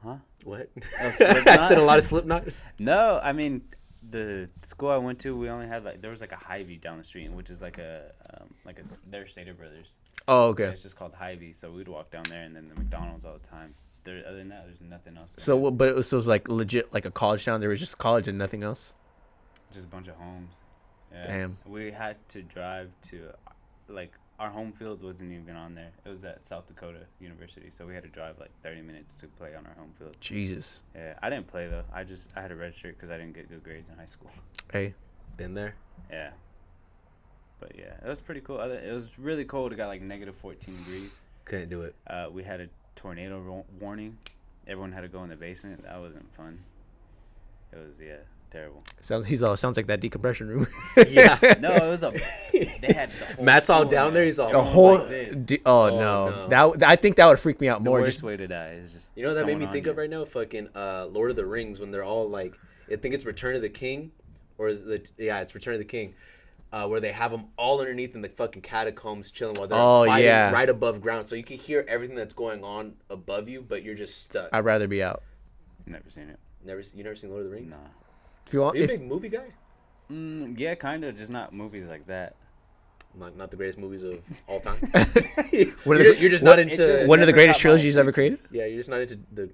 Huh? What? Oh, Slipknot? I said a lot of Slipknot. No, I mean the school I went to, we only had there was like a Hy-Vee down the street, which is like their Stater Brothers. Oh, okay. It's just called Hy-Vee, so we'd walk down there, and then the McDonald's all the time. Other than that, there's nothing else. So, but it was like legit, like a college town. There was just college and nothing else. Just a bunch of homes. Yeah. Damn. We had to drive to, our home field wasn't even on there. It was at South Dakota University, so we had to drive 30 minutes to play on our home field. Jesus. Yeah, I didn't play though. I had a red shirt because I didn't get good grades in high school. Hey, been there. Yeah. But yeah, it was pretty cool. It was really cold. It got negative 14 degrees. Couldn't do it. We had a tornado warning. Everyone had to go in the basement. That wasn't fun. It was terrible. Sounds like that decompression room. Yeah. No, it was they had the whole Matt's all down there. He's all the whole. like this. No. That I think that would freak me out more. The worst way to die is just. You know what that made me think of right now? Fucking Lord of the Rings, when they're all I think it's Return of the King, or it's Return of the King. Where they have them all underneath in the fucking catacombs chilling while they're fighting right above ground. So you can hear everything that's going on above you, but you're just stuck. I'd rather be out. Never seen it. You never seen Lord of the Rings? Nah. If you want, are you a big movie guy? Yeah, kind of. Just not movies like that. not the greatest movies of all time. You're just not into one of the greatest trilogies ever created. Yeah, you're just not into the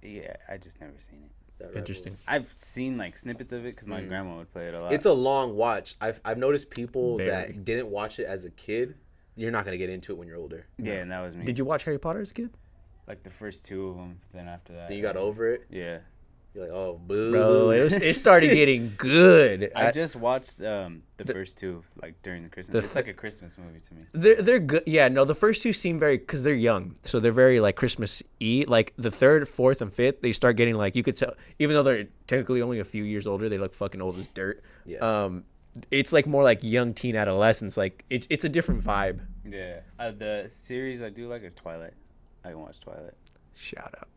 Yeah, I just never seen it. Interesting. I've seen like snippets of it because my grandma would play it a lot. It's a long watch. I've noticed people that didn't watch it as a kid. You're not gonna get into it when you're older. Yeah, and that was me. Did you watch Harry Potter as a kid? Like the first 2 of them. Then after that, Then you got over it. Yeah. You're like, oh, boo. Bro, it started getting good. I just watched the first 2 like during the Christmas. It's like a Christmas movie to me. They're good. Yeah, no, the first 2 seem very because they're young, so they're very like Christmas-y. Like the 3rd, 4th, and 5th, they start getting like you could tell, even though they're technically only a few years older, they look fucking old as dirt. Yeah. It's like more like young teen adolescence. Like it's a different vibe. Yeah. The series I do like is Twilight. I can watch Twilight. Shout out.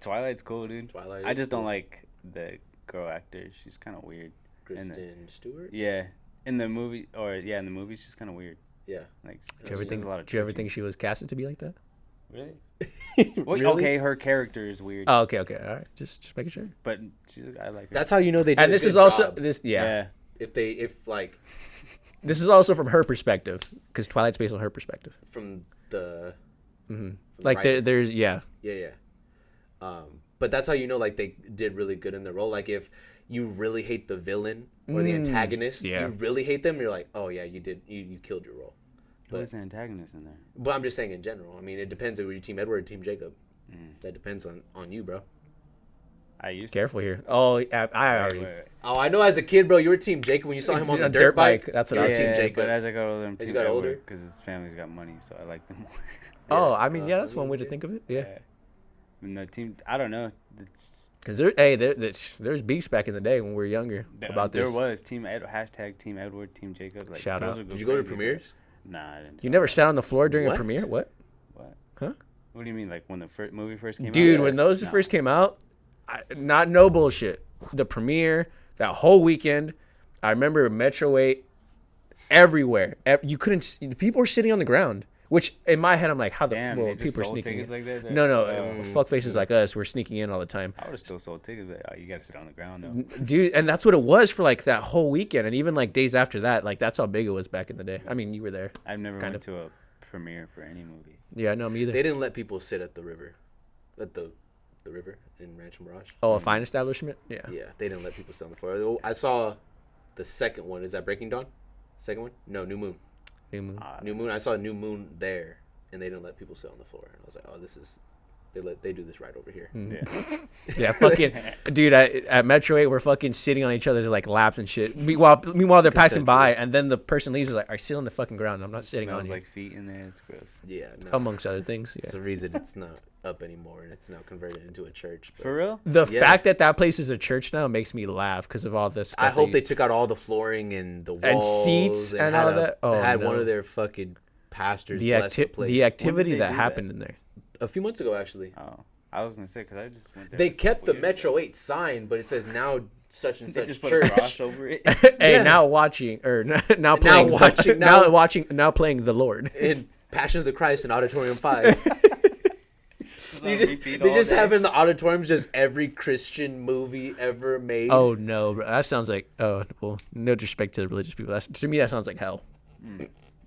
Twilight's cool, dude. Twilight. I just don't like the girl actor. She's kind of weird. Kristen Stewart. Yeah, in the movie she's kind of weird. Yeah. Like, Do you ever think she was casted to be like that? Really? Really? Okay, her character is weird. Oh, okay. All right, just making sure. But I like her. That's how you know they did. And this is also this. Yeah. If This is also from her perspective because Twilight's based on her perspective. From the. From like there's Yeah. But that's how you know like they did really good in the role. Like if you really hate the villain or the antagonist, you really hate them. You're like, oh yeah, you did. You killed your role. Who was the antagonist in there? But I'm just saying in general. I mean, it depends if you're Team Edward or Team Jacob. That depends on you, bro. I used careful here. Oh, I already. Wait. Oh, I know. As a kid, bro, you were Team Jacob when you saw him on the dirt bike. That's what I was Team Jacob. But as I got older, I'm Team older because his family's got money, so I like them more. Oh, I mean, that's one way to think of it. Yeah. And the team, I don't know. Because there's beefs back in the day when we were younger about this. There was Team Edward, Team Jacob. Like, shout out. Did you go to premieres? Nah, I didn't. You never sat on the floor during a premiere? What? Huh? What do you mean, like when the movie first came out? Dude, when those first came out, no bullshit. The premiere, that whole weekend, I remember Metro 8 everywhere. You couldn't. People were sitting on the ground. Which in my head I'm like, how people are sneaking in? Like that? No, fuck faces like us. We're sneaking in all the time. I would have still sold tickets. But, you got to sit on the ground though, dude. And that's what it was for like that whole weekend, and even like days after that. Like that's how big it was back in the day. I mean, you were there. I've never went to a premiere for any movie. Yeah, no, me either. They didn't let people sit at the river, the river in Rancho Mirage. Oh, a fine establishment. Yeah. Yeah, they didn't let people sit on the floor. I saw the second one. Is that Breaking Dawn? Second one? No, New Moon. New Moon. I saw New Moon there. And they didn't let people sit on the floor. And I was like, oh, they do this right over here. Yeah, fucking, dude, at Metro 8, we're fucking sitting on each other's like laps and shit. Meanwhile, they're passing by, and then the person leaves is like, I sit on the fucking ground. I'm not sitting on you. It smells like feet in there. It's gross. Yeah. No. Amongst other things. Yeah. It's the reason it's not up anymore, and it's now converted into a church. But for real? The fact that place is a church now makes me laugh because of all this stuff. I hope they took out all the flooring and the walls. And seats and all that. Oh, had one of their fucking pastors the activity that happened in there a few months ago, actually. Oh, I was gonna say because I just went there. They kept the Metro 8 sign, but it says now such and such just church. Put a cross over it. Hey, now playing the Lord in Passion of the Christ in Auditorium 5. They just have in the auditoriums just every Christian movie ever made. Oh no, bro. That sounds like no disrespect to the religious people. To me that sounds like hell.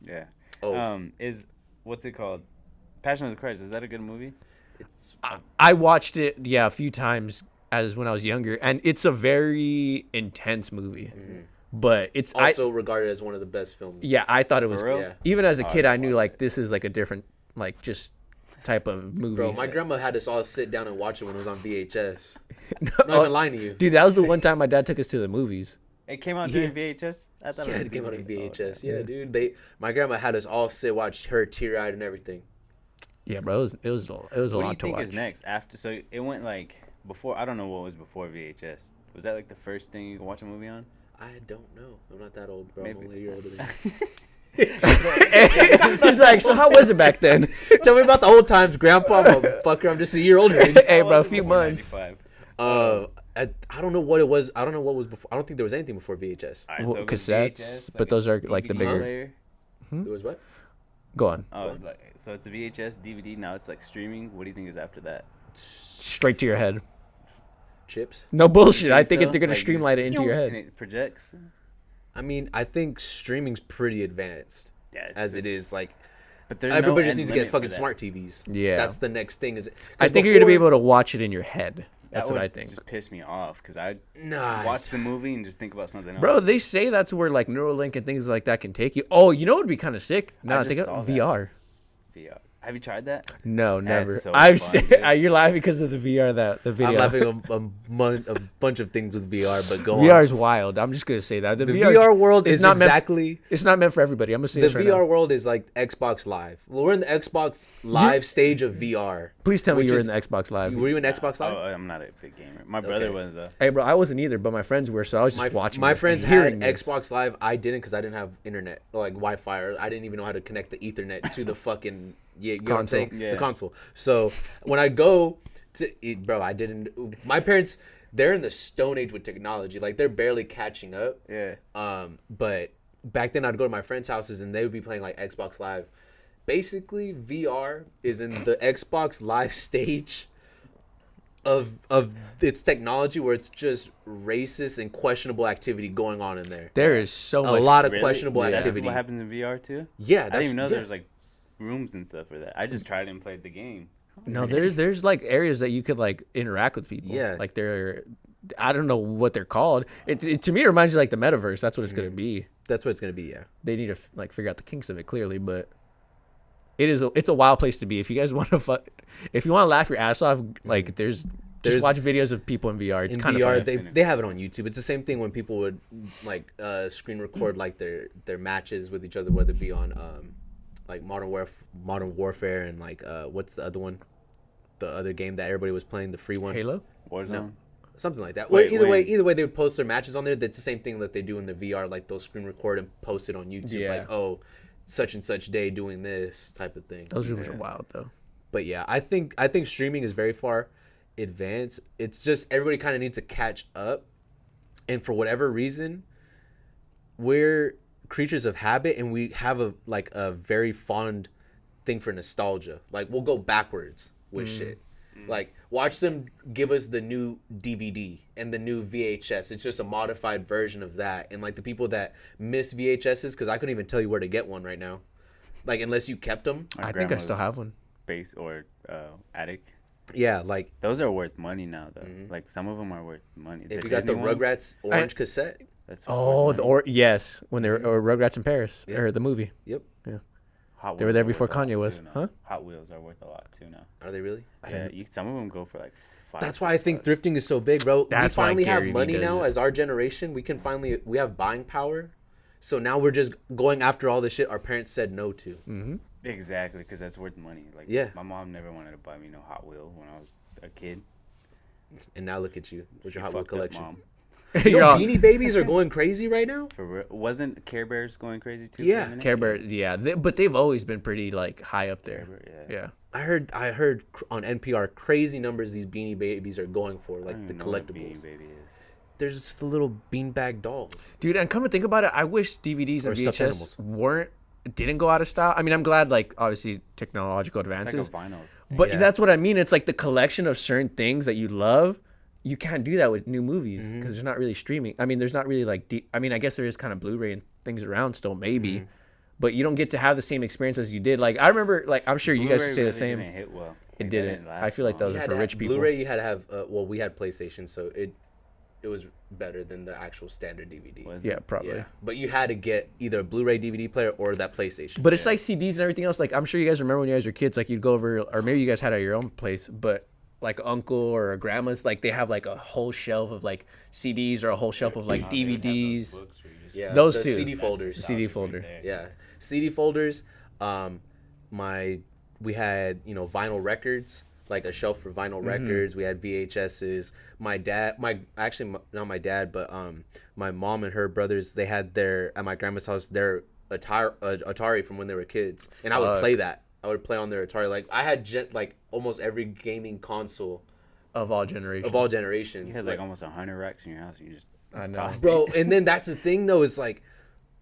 Yeah. Oh. Is what's it called? Passion of the Christ. Is that a good movie? I watched it a few times as when I was younger, and it's a very intense movie. Mm-hmm. But it's also regarded as one of the best films. Yeah, I thought it was. Yeah. Even as a kid, I knew like this is like a different like just type of movie. Bro, my grandma had us all sit down and watch it when it was on VHS. I'm not even lying to you, dude. That was the one time my dad took us to the movies. It came out during VHS? I thought it came out on VHS. Yeah, dude. My grandma had us all sit, watch her tear-eyed and everything. Yeah, bro. It was a lot to watch. What do you think is next? So it went like before. I don't know what was before VHS. Was that like the first thing you could watch a movie on? I don't know. I'm not that old, bro. Maybe. I'm only a year older than you. He's like, so how was it back then? Tell me about the old times, Grandpa. Fucker, I'm just a year older. Hey, bro, a few months. I don't know what it was. I don't know what was before. I don't think there was anything before VHS. Right, so cassettes, VHS, but those are like DVD the bigger. Player. There was what? Go on. Oh, so it's a VHS, DVD. Now it's like streaming. What do you think is after that? Straight to your head. Chips? No bullshit. I think they're gonna streamline it into your head. And it projects. I mean, I think streaming's pretty advanced as it is. Like, but there's everybody just needs to get fucking smart TVs. Yeah, that's the next thing. I think you're gonna be able to watch it in your head. That's what I think. Just piss me off because I watch the movie and just think about something else. Bro, they say that's where like Neuralink and things like that can take you. Oh, you know what would be kind of sick? No, I think of VR. VR. Have you tried that? No, never. So I've fun, seen. You're laughing because of the VR the video. I'm laughing a bunch of things with VR, but VR is wild. I'm just gonna say that the VR world is not exactly. It's not meant for everybody. I'm gonna say the this right VR now. world is like Xbox Live. Well, we're in the Xbox Live stage of VR. Please tell me you were in the Xbox Live. Were you in Xbox Live? Oh, I'm not a big gamer. My brother was though. Hey, bro, I wasn't either, but my friends were, so I was just watching. My friends had Xbox Live. I didn't because I didn't have internet, like Wi-Fi, or I didn't even know how to connect the Ethernet to the fucking you know what I'm saying? The console. So when I go to eat, bro, I didn't. My parents, they're in the Stone Age with technology. Like they're barely catching up. Yeah. But back then I'd go to my friends' houses and they would be playing like Xbox Live. Basically, VR is in the Xbox Live stage of its technology where it's just racist and questionable activity going on in there. There is so much. A lot of questionable activity. That's what happens in VR too? Yeah. I didn't even know there was like rooms and stuff for that. I just tried and played the game. No, there's like areas that you could like interact with people. Yeah. Like I don't know what they're called. It to me it reminds you like the metaverse. That's what it's gonna be. That's what it's gonna be. Yeah. They need to like figure out the kinks of it clearly, but it's a wild place to be. If you guys want to if you want to laugh your ass off, like just watch videos of people in VR. It's kind of fun. They have it on YouTube. It's the same thing when people would like screen record like their matches with each other, whether it be on like Modern Warfare and like what's the other one? The other game that everybody was playing, the free one. Halo? Warzone? No, something like that. Either way, they would post their matches on there. That's the same thing that they do in the VR. Like they'll screen record and post it on YouTube. Yeah. Like, oh, such and such day doing this type of thing. Those rooms are wild though. But yeah, I think streaming is very far advanced. It's just everybody kind of needs to catch up, and for whatever reason, we're creatures of habit, and we have a very fond thing for nostalgia. Like we'll go backwards with shit. Like watch them give us the new DVD and the new VHS. It's just a modified version of that. And like the people that miss VHSs, because I couldn't even tell you where to get one right now, like unless you kept them. I think I still have one. Base or attic. Yeah, like those are worth money now though. Like some of them are worth money. If you got the Rugrats orange cassette. That's yes, when they were Rugrats in Paris or the movie. Yep. Yeah. They were there before Kanye was, huh? Hot Wheels are worth a lot too now. Are they really? Yeah, some of them go for like $5. That's why I think thrifting is so big, bro. That's we finally have money now as our generation. We have buying power. So now we're just going after all the shit our parents said no to. Mm-hmm. Exactly, because that's worth money. Like, my mom never wanted to buy me no Hot Wheel when I was a kid. And now look at you with your Hot Wheel collection. Mom. Yo, Beanie Babies are going crazy right now. Wasn't Care Bears going crazy too? Yeah, Care Bears. Yeah, but they've always been pretty like high up there. Yeah. I heard on NPR crazy numbers these Beanie Babies are going for, like the collectibles. Beanie Baby is. There's just the little beanbag dolls, dude. And come to think about it, I wish DVDs and VHS didn't go out of style. I mean, I'm glad like obviously technological advances. It's like a vinyl. But that's what I mean. It's like the collection of certain things that you love. You can't do that with new movies because there's not really streaming. I mean, there's not really like I mean, I guess there is kind of Blu-ray and things around still maybe, but you don't get to have the same experience as you did. Like I remember, like I'm sure you guys say the same. Didn't hit well. It didn't. I feel like those are for rich people. Blu-ray, you had to have. Well, we had PlayStation, so it was better than the actual standard DVD. Yeah, probably. Yeah. But you had to get either a Blu-ray DVD player or that PlayStation. But it's like CDs and everything else. Like I'm sure you guys remember when you guys were kids, like you'd go over, or maybe you guys had it at your own place, but like uncle or a grandma's, like they have like a whole shelf of like CDs or a whole shelf of like DVDs. Those two. CD folders. CD folder. Yeah, CD folders. We had vinyl records, like a shelf for vinyl records. We had VHSs. Not my dad, but my mom and her brothers, they had at my grandma's house their Atari from when they were kids, and I would play that. I would play on their Atari. Like I had almost every gaming console of all generations. You had like almost 100 racks in your house. You just bro. And then that's the thing though, is like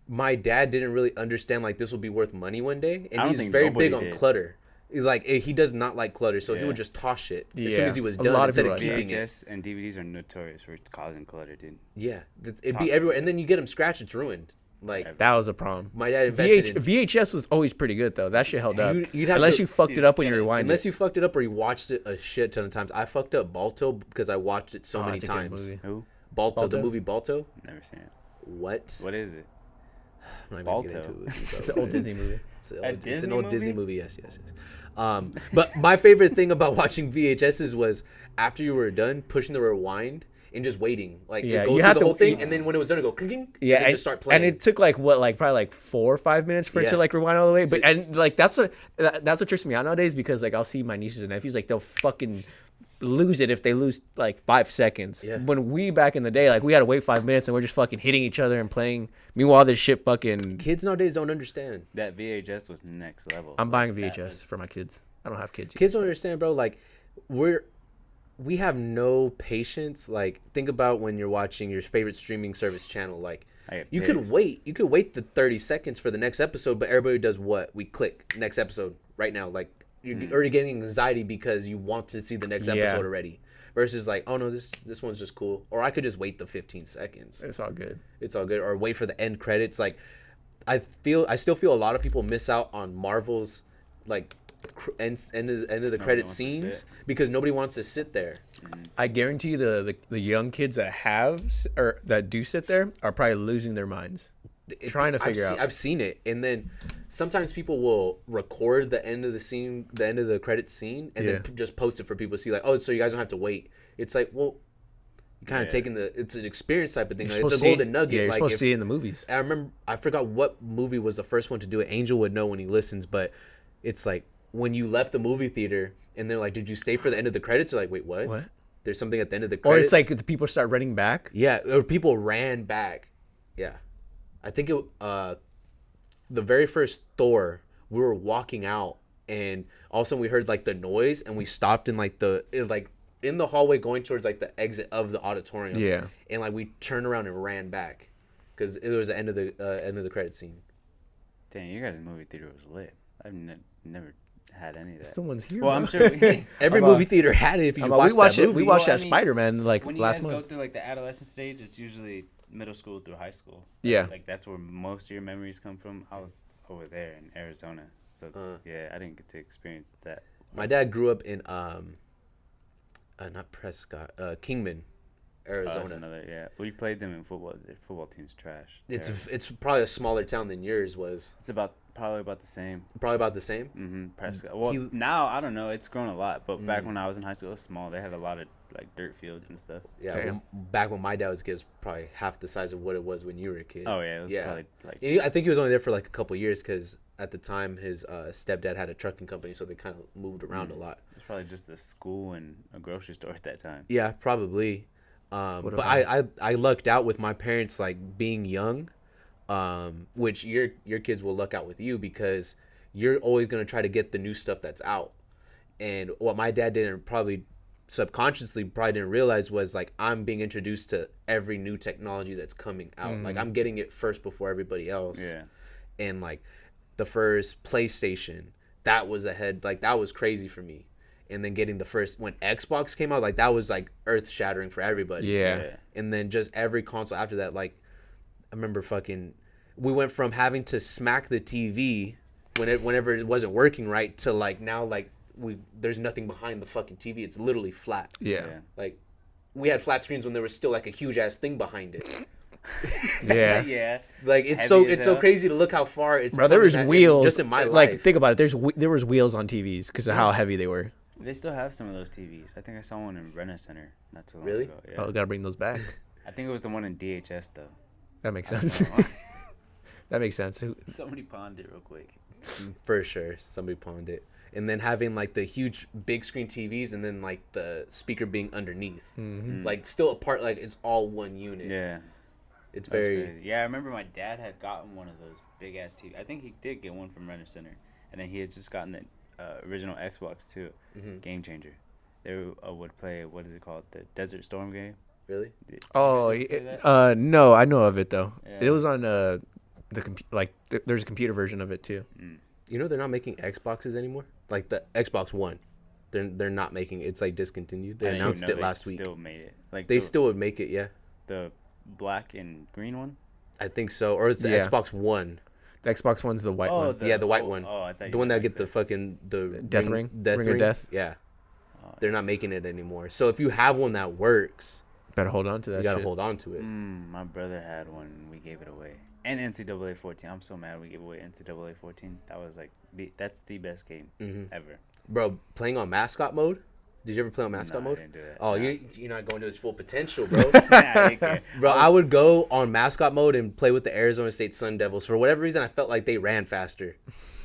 my dad didn't really understand like this will be worth money one day, and he's very big on clutter. Like he does not like clutter, so he would just toss shit as soon as he was done instead of keeping it. VHS and DVDs are notorious for causing clutter, dude. Yeah, it'd be everywhere, and then you get them scratched, it's ruined. Like that was a problem. My dad invested VHS was always pretty good though. That shit held up. Unless you fucked it up when you rewind. Unless you fucked it up or you watched it a shit ton of times. I fucked up Balto because I watched it so many times. Who? Balto, the movie Balto. Never seen it. What? What is it? I'm not Balto. even getting into it, It's an old Disney movie. It's an old Disney movie. Yes. But my favorite thing about watching VHSs was after you were done, pushing the rewind and just waiting. Like you had the whole thing, and then when it was done, go clink, and just start playing. And it took like probably 4 or 5 minutes for it to like rewind all the way. But and like that's what trips me out nowadays, because like I'll see my nieces and nephews, like they'll fucking lose it if they lose like 5 seconds. Yeah. When we back in the day, like we had to wait 5 minutes and we're just fucking hitting each other and playing. Meanwhile, this shit fucking kids nowadays don't understand. That VHS was next level. I'm buying VHS for my kids. I don't have kids yet. Kids don't understand, bro. Like we have no patience. Like think about when you're watching your favorite streaming service channel. Like you could wait the 30 seconds for the next episode, but everybody does what? We click next episode right now. Like you're already getting anxiety because you want to see the next episode already. Versus like, oh no, this one's just cool. Or I could just wait the 15 seconds. It's all good. Or wait for the end credits. Like I still feel a lot of people miss out on Marvel's like end of the credit scenes because nobody wants to sit there. I guarantee you the young kids that do sit there are probably losing their minds trying to figure out. I've seen it, and then sometimes people will record the end of the scene, the end of the credit scene, and then just post it for people to see. Like, oh, so you guys don't have to wait. It's like, well, you're kind of taking it's an experience type of thing. Like, it's a golden nugget. Yeah, you're like supposed to see it in the movies. I forgot what movie was the first one to do it. Angel would know when he listens, but it's like when you left the movie theater and they're like, did you stay for the end of the credits? You're like, wait, what? What? There's something at the end of the credits. Or it's like the people start running back. Yeah, or people ran back. Yeah. I think the very first Thor, we were walking out and all of a sudden we heard like the noise and we stopped in like in the hallway going towards like the exit of the auditorium. Yeah. And like we turned around and ran back because it was the end of the credit scene. Dang, you guys' movie theater was lit. I've never had any of that. Someone's here. Well, I'm sure every movie theater had it. If you watched that movie. We watched that Spider-Man like when you last guys month. go through like the adolescent stage, it's usually middle school through high school. Yeah. Like that's where most of your memories come from. I was over there in Arizona, so yeah, I didn't get to experience that. My dad grew up in not Prescott, Kingman, Arizona. That's another, Well, you played them in football. The football team's trash. It's probably a smaller town than yours was. It's probably about the same. Probably about the same. Mm-hmm. Prescott. Well, now I don't know. It's grown a lot, but back when I was in high school, it was small. They had a lot of like dirt fields and stuff. Yeah, back when my dad was a kid, it was probably half the size of what it was when you were a kid. Oh yeah, it was probably like. I think he was only there for like a couple of years because at the time his stepdad had a trucking company, so they kind of moved around a lot. It was probably just a school and a grocery store at that time. Yeah, probably. But I lucked out with my parents like being young, which your kids will luck out with you because you're always gonna try to get the new stuff that's out. And what my dad didn't subconsciously didn't realize was like I'm being introduced to every new technology that's coming out. Like I'm getting it first before everybody else. Yeah. And like the first PlayStation, that was ahead. Like that was crazy for me. And then getting the first when Xbox came out, like that was like earth shattering for everybody. Yeah. And then just every console after that, like I remember we went from having to smack the TV whenever it wasn't working right to like now like there's nothing behind the fucking TV. It's literally flat. Yeah. Like we had flat screens when there was still like a huge ass thing behind it. Yeah. Yeah. Like it's so crazy to look how far it's. Bro, there was wheels just in my life. Like think about it. There was wheels on TVs because of how heavy they were. They still have some of those TVs. I think I saw one in Rena Center not too long really? ago. Yeah. Oh, gotta bring those back. I think it was the one in DHS though. That makes sense. That makes sense. Somebody pawned it real quick. For sure, somebody pawned it. And then having like the huge big screen TVs and then like the speaker being underneath. Like still apart, like it's all one unit. Yeah. It's very crazy. Yeah, I remember my dad had gotten one of those big ass TVs. I think he did get one from Rena Center. And then he had just gotten the original Xbox too. Game Changer. They would play, what is it called? The Desert Storm game. Really? No, I know of it though. Yeah. It was on there's a computer version of it too. You know they're not making Xboxes anymore. Like the Xbox One, they're not making it. It's like discontinued. They announced it last week. Still made it. Like they still would make it. Yeah. The black and green one. I think so, or it's the Xbox One. The Xbox One's the white one. The white one. Oh, I thought the one that get the fucking death ring. Ring of death. Yeah. They're not making it anymore. So if you have one that works, better hold on to that. You gotta hold on to it. My brother had one. And we gave it away. And NCAA 14. I'm so mad we gave away NCAA 14. That was like that's the best game ever. Bro, playing on mascot mode. Did you ever play on mascot mode? I didn't do that. Oh, no. you're not going to its full potential, bro. Nah, bro, I would go on mascot mode and play with the Arizona State Sun Devils. For whatever reason, I felt like they ran faster.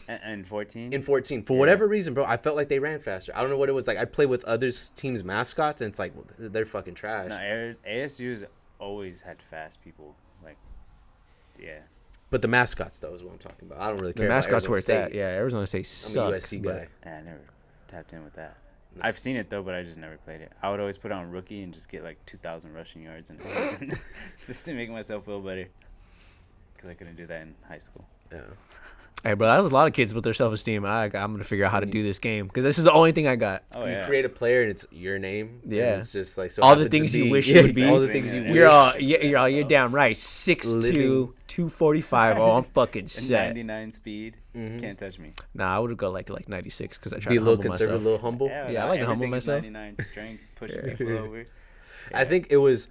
And 14? In 14. For whatever reason, bro, I felt like they ran faster. I don't know what it was like. I'd play with other teams' mascots, and it's like, well, they're fucking trash. No, ASU's always had fast people. Like, yeah. But the mascots, though, is what I'm talking about. I don't really care the mascots about where Arizona it's at. Yeah, Arizona State sucks. I'm a USC guy. I never tapped in with that. No. I've seen it, though, but I just never played it. I would always put on rookie and just get, like, 2,000 rushing yards and just to make myself feel better. Because I couldn't do that in high school. Yeah. Hey, bro, that was a lot of kids with their self-esteem. I'm going to figure out how to do this game because this is the only thing I got. Oh, you create a player and it's your name. Yeah. It's just like, so all the things you wish you would be. All the things you wish. You're damn right. 6'2", 245. Oh, I'm fucking set. 99 speed. Can't touch me. Nah, I would go like 96 because I try be to a little humble conservative, myself. a little humble. Yeah, I like to humble myself. 99 strength, pushing people over. Yeah. I think it was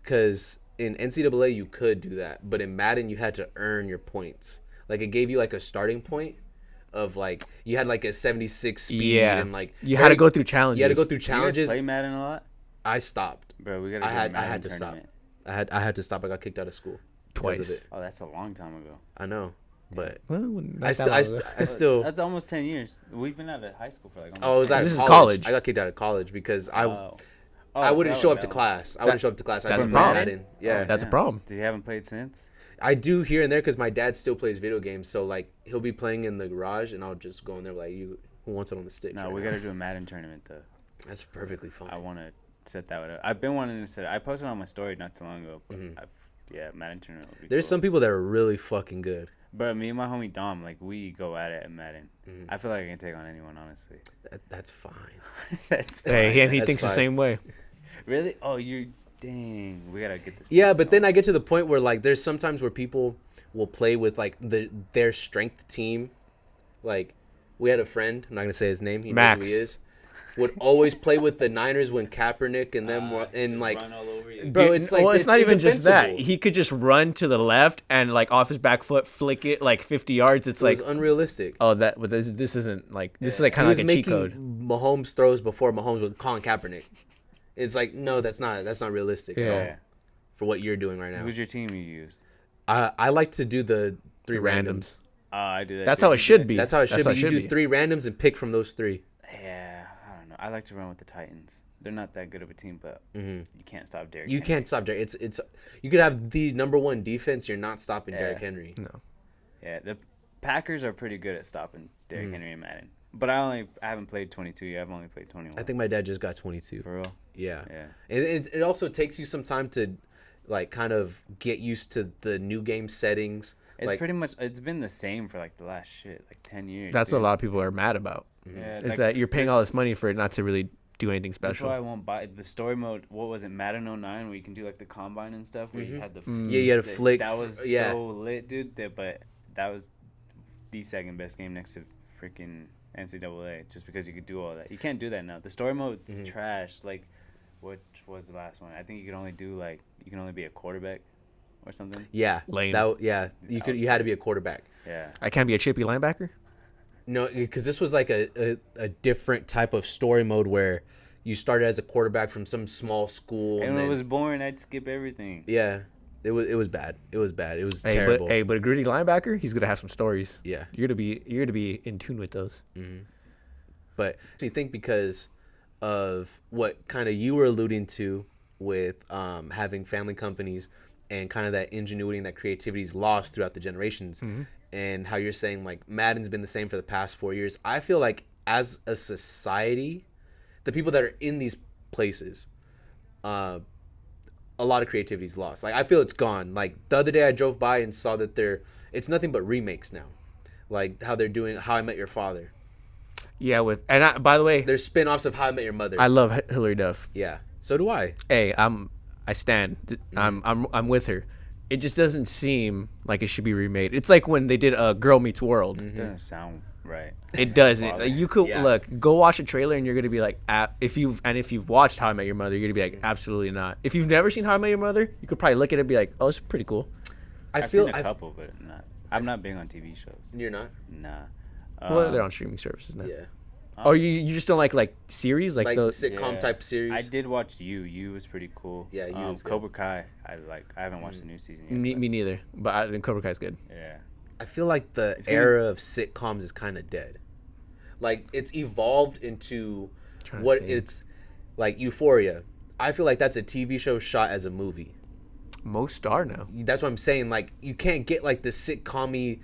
because in NCAA you could do that, but in Madden you had to earn your points. Like it gave you like a starting point of like you had like a 76 speed and like you had to go through challenges. You had to go through challenges. You guys play Madden a lot? I stopped. Bro, we gotta I had to stop. I had to stop. I got kicked out of school twice. Of it. Oh, that's a long time ago. I know, but I still. That's almost 10 years. We've been out of high school for like almost. Oh, it was out of college. I got kicked out of college because I wouldn't show up to class. I wouldn't show up to class. That's a problem. Yeah, that's a problem. So you haven't played since? I do here and there because my dad still plays video games. So like he'll be playing in the garage and I'll just go in there like, who wants it on the stick? No, we gotta do a Madden tournament though. That's perfectly fine. I want to set that one up. I've been wanting to set it. I posted on my story not too long ago. But Madden tournament would be There's cool. some people that are really fucking good. But me and my homie Dom, like we go at it at Madden. I feel like I can take on anyone, honestly. That's fine. That's fine. Hey, and he thinks the same way. Really? Oh, dang. We gotta get this. Yeah, but then I get to the point where like there's sometimes where people will play with like their strength team. Like we had a friend, I'm not gonna say his name, he knows who he is. Would always play with the Niners when Kaepernick and them were and like run all over you. bro, it's like it's not even just that. indefensible. He could just run to the left and like off his back foot flick it like 50 yards. It's like unrealistic. Oh, but this isn't like this is like kind of like a cheat code. Mahomes throws before Mahomes with Colin Kaepernick. It's like no, that's not realistic at all for what you're doing right now. Who's your team you use? I like to do the three randoms. I do that. That's how it should be. That's how it should be. You do 3 randoms and pick from those 3. Yeah, I don't know. I like to run with the Titans. They're not that good of a team, but you can't stop Derrick. You can't stop Derrick. It's you could have the number 1 defense. You're not stopping Derrick Henry. No. Yeah, the Packers are pretty good at stopping Derrick Henry and Madden. But I haven't played 22 yet. I've only played 21. I think my dad just got 22. For real? Yeah. Yeah. And it also takes you some time to like kind of get used to the new game settings. It's pretty much it's been the same for like the last 10 years. That's what a lot of people are mad about. Yeah, is that you're paying all this money for it not to really do anything special. That's why I won't buy the story mode. What was it, Madden 09, where you can do like the combine and stuff, where you had the you had to flick. That was so lit, dude. But that was the second best game next to freaking NCAA, just because you could do all that. You can't do that now. The story mode's trash. Like, what was the last one? I think you could only be a quarterback or something. Yeah, lame. You had to be a quarterback. Yeah, I can't be a chippy linebacker. No, because this was like a different type of story mode where you started as a quarterback from some small school. And when it was boring, I'd skip everything. Yeah, it was bad. It was terrible. But a gritty linebacker, he's gonna have some stories. Yeah, you're gonna be in tune with those. But I think because of what kind of you were alluding to with having family companies and kind of that ingenuity and that creativity is lost throughout the generations, and how you're saying like Madden's been the same for the past 4 years. I feel like as a society, the people that are in these places, a lot of creativity is lost. Like I feel it's gone. Like the other day I drove by and saw that it's nothing but remakes now. like how they're doing How I Met Your Father. Yeah, by the way, there's spin-offs of How I Met Your Mother. I love Hilary Duff. Yeah, so do I. Hey, I stand. I'm with her. It just doesn't seem like it should be remade. It's like when they did Girl Meets World. It doesn't sound right. It doesn't. You could look, go watch a trailer, and you're gonna be like, if you've watched How I Met Your Mother, you're gonna be like, absolutely not. If you've never seen How I Met Your Mother, you could probably look at it and be like, oh, it's pretty cool. I've seen a couple, but I'm not big on TV shows. You're not? Nah. Well, they're on streaming services now. Yeah. Oh, you just don't like series like the sitcom type series. I did watch You. You was pretty cool. Yeah, You was good. Cobra Kai. I haven't watched the new season yet. Me neither. But Cobra Kai's good. Yeah. I feel like the era of sitcoms is kind of dead. Like it's evolved into what it's like. Euphoria. I feel like that's a TV show shot as a movie. Most are now. That's what I'm saying. Like you can't get like the sitcom-y,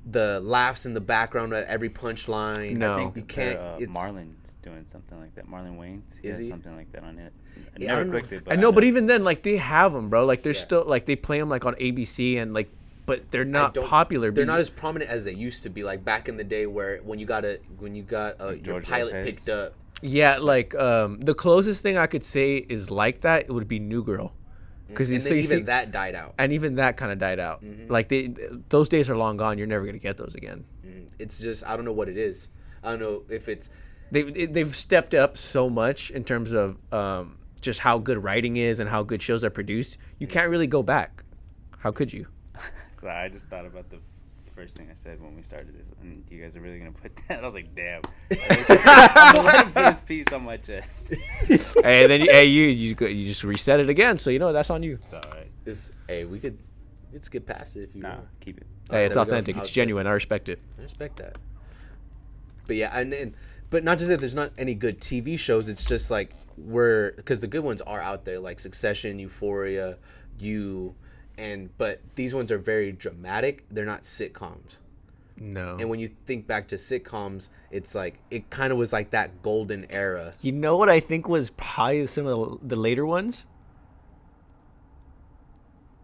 the laughs in the background at every punchline. No, I think you can't. Marlon's doing something like that. Marlon Wayans. Is he? Something like that on it. I Yeah, never clicked it. But I know, but even then, like they have them, bro. Like they're still like they play them like on ABC and like, but they're not popular. They're not as prominent as they used to be. Like back in the day, where when you got your pilot picked up. Yeah, like the closest thing I could say is like that. It would be New Girl. Because even that died out. And even that kind of died out. Like those days are long gone. You're never gonna get those again. It's just I don't know what it is. I don't know if it's they've stepped up so much in terms of just how good writing is and how good shows are produced. You can't really go back. How could you? So I just thought about the first thing I said when we started this, and you guys are really gonna put that. I was like, damn. I'm gonna let him put his piece on my chest. Hey, then you just reset it again, so you know that's on you. It's all right. Let's get past it if you want. Keep it. Hey, it's authentic. It's genuine. I respect it. I respect that. But yeah, but not to say there's not any good TV shows. It's just like because the good ones are out there, like Succession, Euphoria, but these ones are very dramatic. They're not sitcoms. No. And when you think back to sitcoms, it's like it kind of was like that golden era. You know what I think was probably some of the later ones?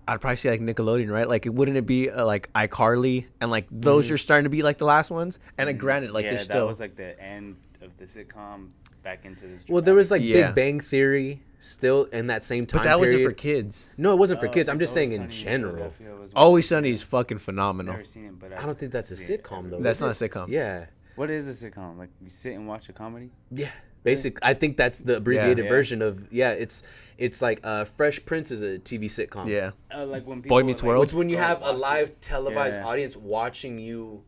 I'd probably say like Nickelodeon, right? Like, wouldn't it be like iCarly and like those are starting to be like the last ones? And granted, like there's still that was like the end of the sitcom back into this. Well, there was like Big Bang Theory still in that same time. But that period. wasn't for kids. No, it wasn't for kids. I'm just saying in general. Always Sunny is fucking phenomenal. Never seen it, but I don't think that's a sitcom though. That's not a sitcom. Yeah. What is a sitcom? Like you sit and watch a comedy? Yeah. I think that's the abbreviated version of it's like Fresh Prince is a TV sitcom. Yeah. Like when people Boy Meets World. Which when you have a live televised audience watching you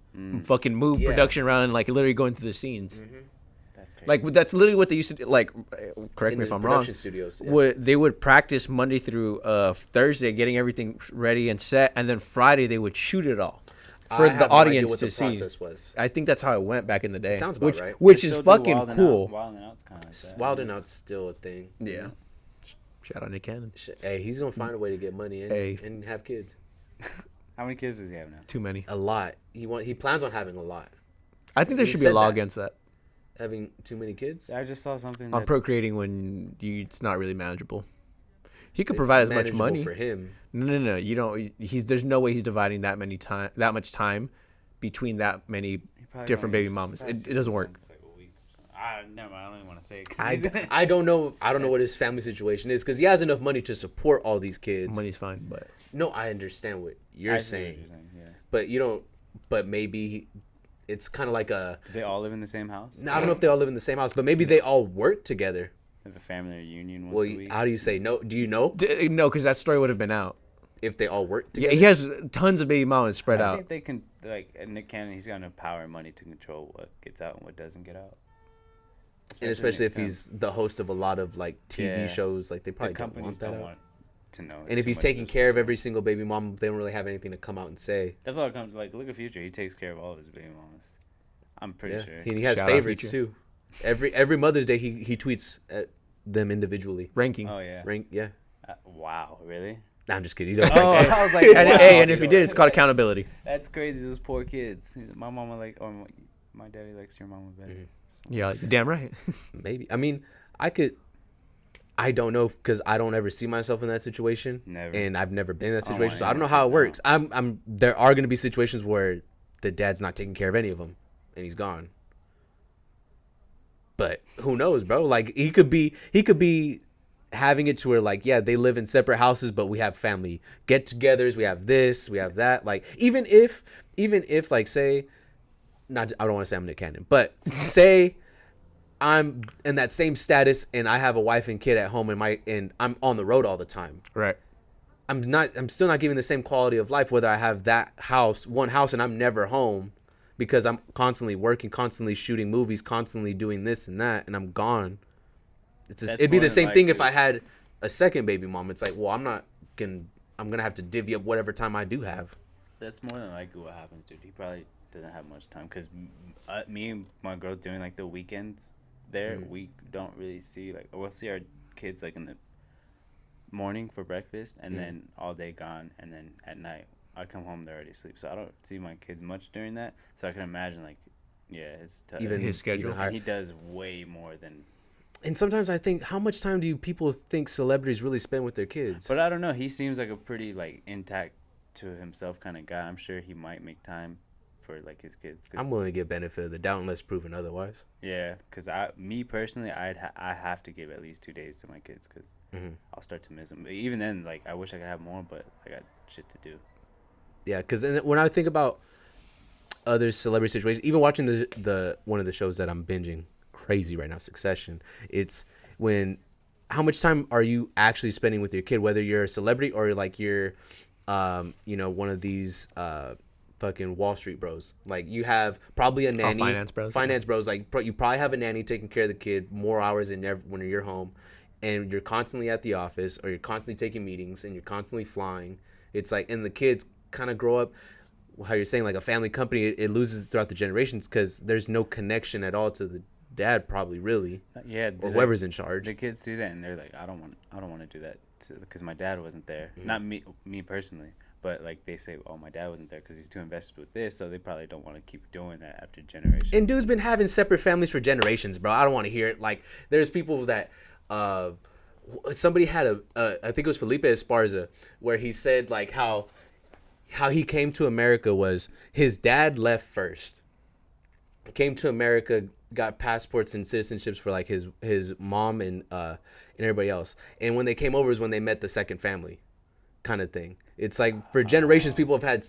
fucking move production around and like literally going through the scenes. That's crazy. Like that's literally what they used to do. Like, correct me if I'm wrong. Production studios. They would practice Monday through Thursday, getting everything ready and set, and then Friday they would shoot it all for the audience to see. Was. I think that's how it went back in the day. Sounds about right. Which is fucking cool. Wild 'N Out's kind of like that. Wild 'N Out's still a thing. Yeah. Shout out Nick Cannon. Hey, he's gonna find a way to get money and have kids. How many kids does he have now? Too many. A lot. He plans on having a lot. I think there should be a law against that. Having too many kids. I just saw something on procreating when it's not really manageable. He could provide as much money for him. No. You don't. There's no way he's dividing that much time between that many different baby mamas. It doesn't work. I don't even want to say it. I don't know. I don't know what his family situation is because he has enough money to support all these kids. Money's fine, but no, I understand what you're saying. But you don't. But maybe it's kind of like a. Do they all live in the same house? No, I don't know if they all live in the same house, but maybe they all work together. Have a family reunion once a week. How do you say no? Do you know? No, because that story would have been out. If they all work together? Yeah, he has tons of baby mamas spread out. I think they can, like, Nick Cannon, he's got enough power and money to control what gets out and what doesn't get out. Especially if he's the host of a lot of, like, TV shows. Like, they probably don't want that out. To know. And if he's taking care of every single baby mom, they don't really have anything to come out and say. That's all it comes, like, look at Future. He takes care of all of his baby mamas. I'm pretty sure. And he has favorites, too. Every Mother's Day, he tweets at them individually. Ranking. Oh, yeah. Wow, really? Nah, I'm just kidding. I was like, and if he did, it's called accountability. That's crazy. Those poor kids. My mama my daddy likes your mama better. Mm-hmm. Yeah, damn right. Maybe. I mean, I don't know because I don't ever see myself in that situation. Never. And I've never been in that situation, so I don't know how it works. There are going to be situations where the dad's not taking care of any of them, and he's gone. But who knows, bro? Like he could be having it to where like, yeah, they live in separate houses, but we have family get-togethers, we have this, we have that. Like even if like say, not I don't want to say I'm Nick Cannon, but say I'm in that same status and I have a wife and kid at home and I'm on the road all the time. Right. I'm still not giving the same quality of life whether I have that one house and I'm never home because I'm constantly working, constantly shooting movies, constantly doing this and that, and I'm gone. It'd be the same thing if I had a second baby mom. It's like, well, I'm gonna have to divvy up whatever time I do have. That's more than likely what happens, dude. He probably doesn't have much time because me and my girl doing like the weekends there, we don't really see like we'll see our kids like in the morning for breakfast and then all day gone, and then at night I come home, they're already asleep, so I don't see my kids much during that. So I can imagine like, yeah, even his schedule. And he does way more than. And sometimes I think, how much time do people think celebrities really spend with their kids? But I don't know. He seems like a pretty like intact to himself kind of guy. I'm sure he might make time for like his kids. I'm willing to give benefit of the doubt unless proven otherwise. Yeah, because me personally, I have to give at least 2 days to my kids because I'll start to miss them. But even then, like I wish I could have more, but I got shit to do. Yeah, because when I think about other celebrity situations, even watching the one of the shows that I'm binging crazy right now, Succession, it's how much time are you actually spending with your kid, whether you're a celebrity or like you're one of these fucking Wall Street bros. Like you have probably a nanny, finance bros. Like you probably have a nanny taking care of the kid more hours than ever when you're home, and you're constantly at the office or you're constantly taking meetings and you're constantly flying. It's like, and the kids kind of grow up how you're saying, like a family company. It loses throughout the generations because there's no connection at all to the dad, probably, really. Yeah, or whoever's in charge. The kids see that and they're like, I don't want to do that because my dad wasn't there. Not me personally, but like they say, oh, my dad wasn't there because he's too invested with this, so they probably don't want to keep doing that after generations. And dude's been having separate families for generations, bro. I don't want to hear it. Like there's people that somebody had I think it was Felipe Esparza, where he said like how he came to America was his dad left first, came to America, got passports and citizenships for like his mom and everybody else, and when they came over is when they met the second family, kind of thing. It's like for generations people have had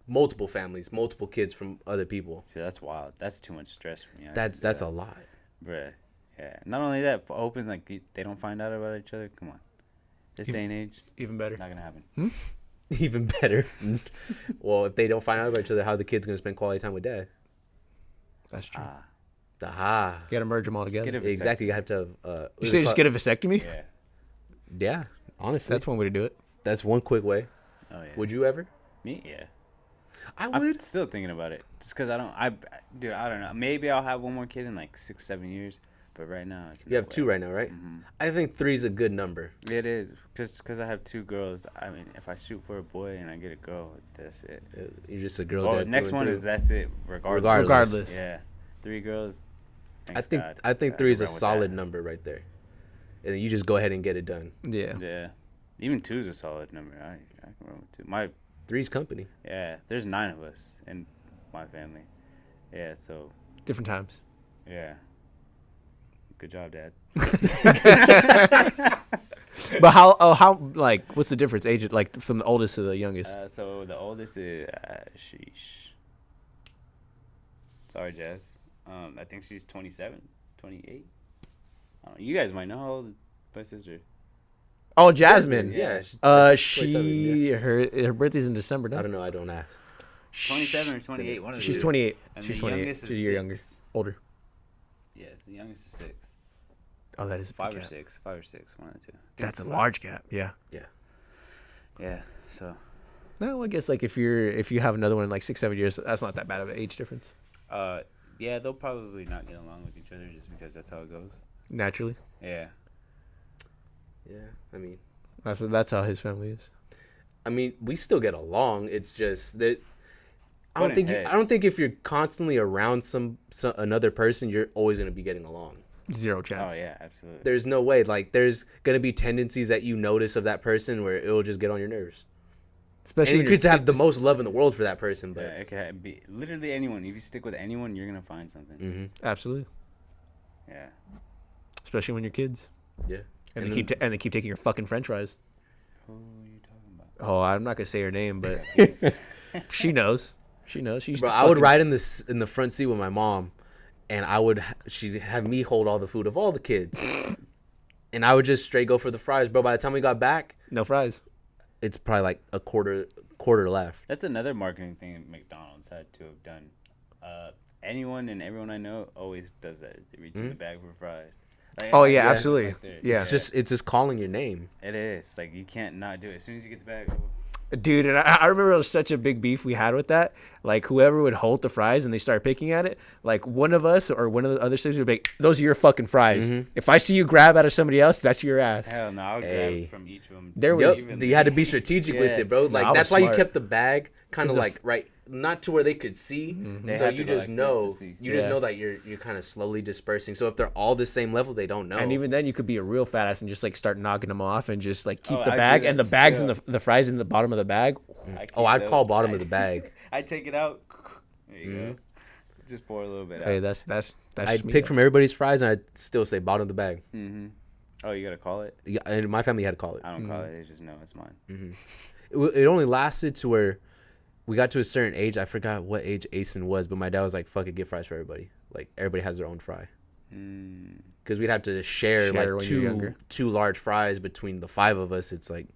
multiple families, multiple kids from other people. See, that's wild. That's too much stress for me. That's a lot, bruh. Yeah. Not only that, for open, like they don't find out about each other. Come on, this day and age, even better. Not gonna happen. Even better. Well, if they don't find out about each other, how are the kids gonna spend quality time with dad? That's true. You gotta merge them all together. Exactly. You have to. You say just get a vasectomy? Yeah. Yeah. Honestly, that's one way to do it. That's one quick way. Oh yeah. Would you ever? Me? Yeah. I'm still thinking about it, just because I don't know. Maybe I'll have one more kid in like 6-7 years, but right now. You have 2 right now, right? Mm-hmm. I think 3 is a good number. It is, just because I have 2 girls. I mean, if I shoot for a boy and I get a girl, that's it. You're just a girl. Oh, next one is that's it. Regardless. Yeah, 3 girls. I think 3 is a solid number right there, and then you just go ahead and get it done. Yeah. Yeah. Even 2 is a solid number. I can run with 2. My 3's company. Yeah, there's 9 of us in my family. Yeah, so different times. Yeah. Good job, Dad. But how like what's the difference age like from the oldest to the youngest? So the oldest is sheesh. Sorry, Jess. I think she's 27, 28. You guys might know how old my sister. Oh, Jasmine. Yeah. Her birthday's in December. I don't know. I don't ask. 27 or 28. One of the She's 28. And she's the 28. youngest is She's a year younger. Older. Yeah, the youngest is 6. Oh, that is 5 or 6. 5 or 6. One of the 2. That's a large gap. Yeah. Yeah. Yeah. So. No, I guess like if you have another one in like 6-7 years, that's not that bad of an age difference. Yeah, they'll probably not get along with each other just because that's how it goes. Naturally. Yeah. Yeah, I mean, that's how his family is. I mean, we still get along. It's just that I don't think if you're constantly around another person, you're always gonna be getting along. 0 chance. Oh yeah, absolutely. There's no way. Like, there's gonna be tendencies that you notice of that person where it'll just get on your nerves. Especially and you could have the most love in the world for that person. But it could be literally anyone. If you stick with anyone, you're gonna find something. Mm-hmm. Absolutely. Yeah. Especially when you're kids. Yeah. And they keep taking your fucking French fries. Who are you talking about? Oh, I'm not gonna say her name, but she knows. She knows. She I would ride in the front seat with my mom, and she'd have me hold all the food of all the kids, and I would just straight go for the fries, bro. By the time we got back, no fries. It's probably like a quarter left. That's another marketing thing that McDonald's had to have done. Anyone and everyone I know always does that. They reach in the bag for fries. Like, absolutely. Like yeah. It's just calling your name. It is. Like, you can't not do it. As soon as you get the bag, Dude, and I remember it was such a big beef we had with that. Like, whoever would hold the fries and they started picking at it, like, one of us or one of the other sisters would be like, those are your fucking fries. Mm-hmm. If I see you grab out of somebody else, that's your ass. Hell no, I'll grab from each of them. You had to be strategic with it, bro. Like, that's why you kept the bag kind of like right, not to where they could see. Mm-hmm. So you just know, just know that you're kind of slowly dispersing. So if they're all the same level, they don't know. And even then, you could be a real fat ass and just like start knocking them off and just like keep the bag and the bags and the fries in the bottom of the bag. I'd call bottom of the bag. I take it out. There you go. Just pour a little bit out. Hey, that's. I'd pick from everybody's fries and I'd still say bottom of the bag. Mm-hmm. Oh, you gotta call it? Yeah, and my family had to call it. I don't call it. They just know it's mine. Mm-hmm. It only lasted to where we got to a certain age. I forgot what age Asen was, but my dad was like, "Fuck it, get fries for everybody. Like everybody has their own fry." Because we'd have to share like two large fries between the 5 of us. It's like,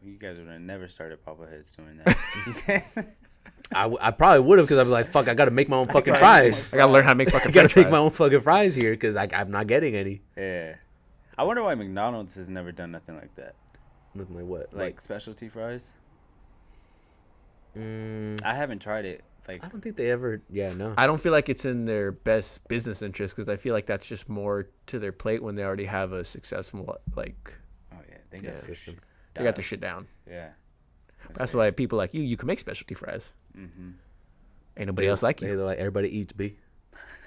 you guys would have never started Papa Heads doing that. I probably would have, because I'd be like, fuck, I gotta make my own fucking fries. I gotta learn how to make fucking fries. I gotta make my own fucking fries here, because I'm not getting any. Yeah. I wonder why McDonald's has never done nothing like that. Nothing like what? Like specialty fries? I haven't tried it. Like, I don't think they ever. Yeah, no. I don't feel like it's in their best business interest, because I feel like that's just more to their plate when they already have a successful like. Oh yeah, they got system. They got their shit down. Yeah. That's why people like you can make specialty fries. Mm-hmm. Ain't nobody else like you. They're like, everybody eats, B.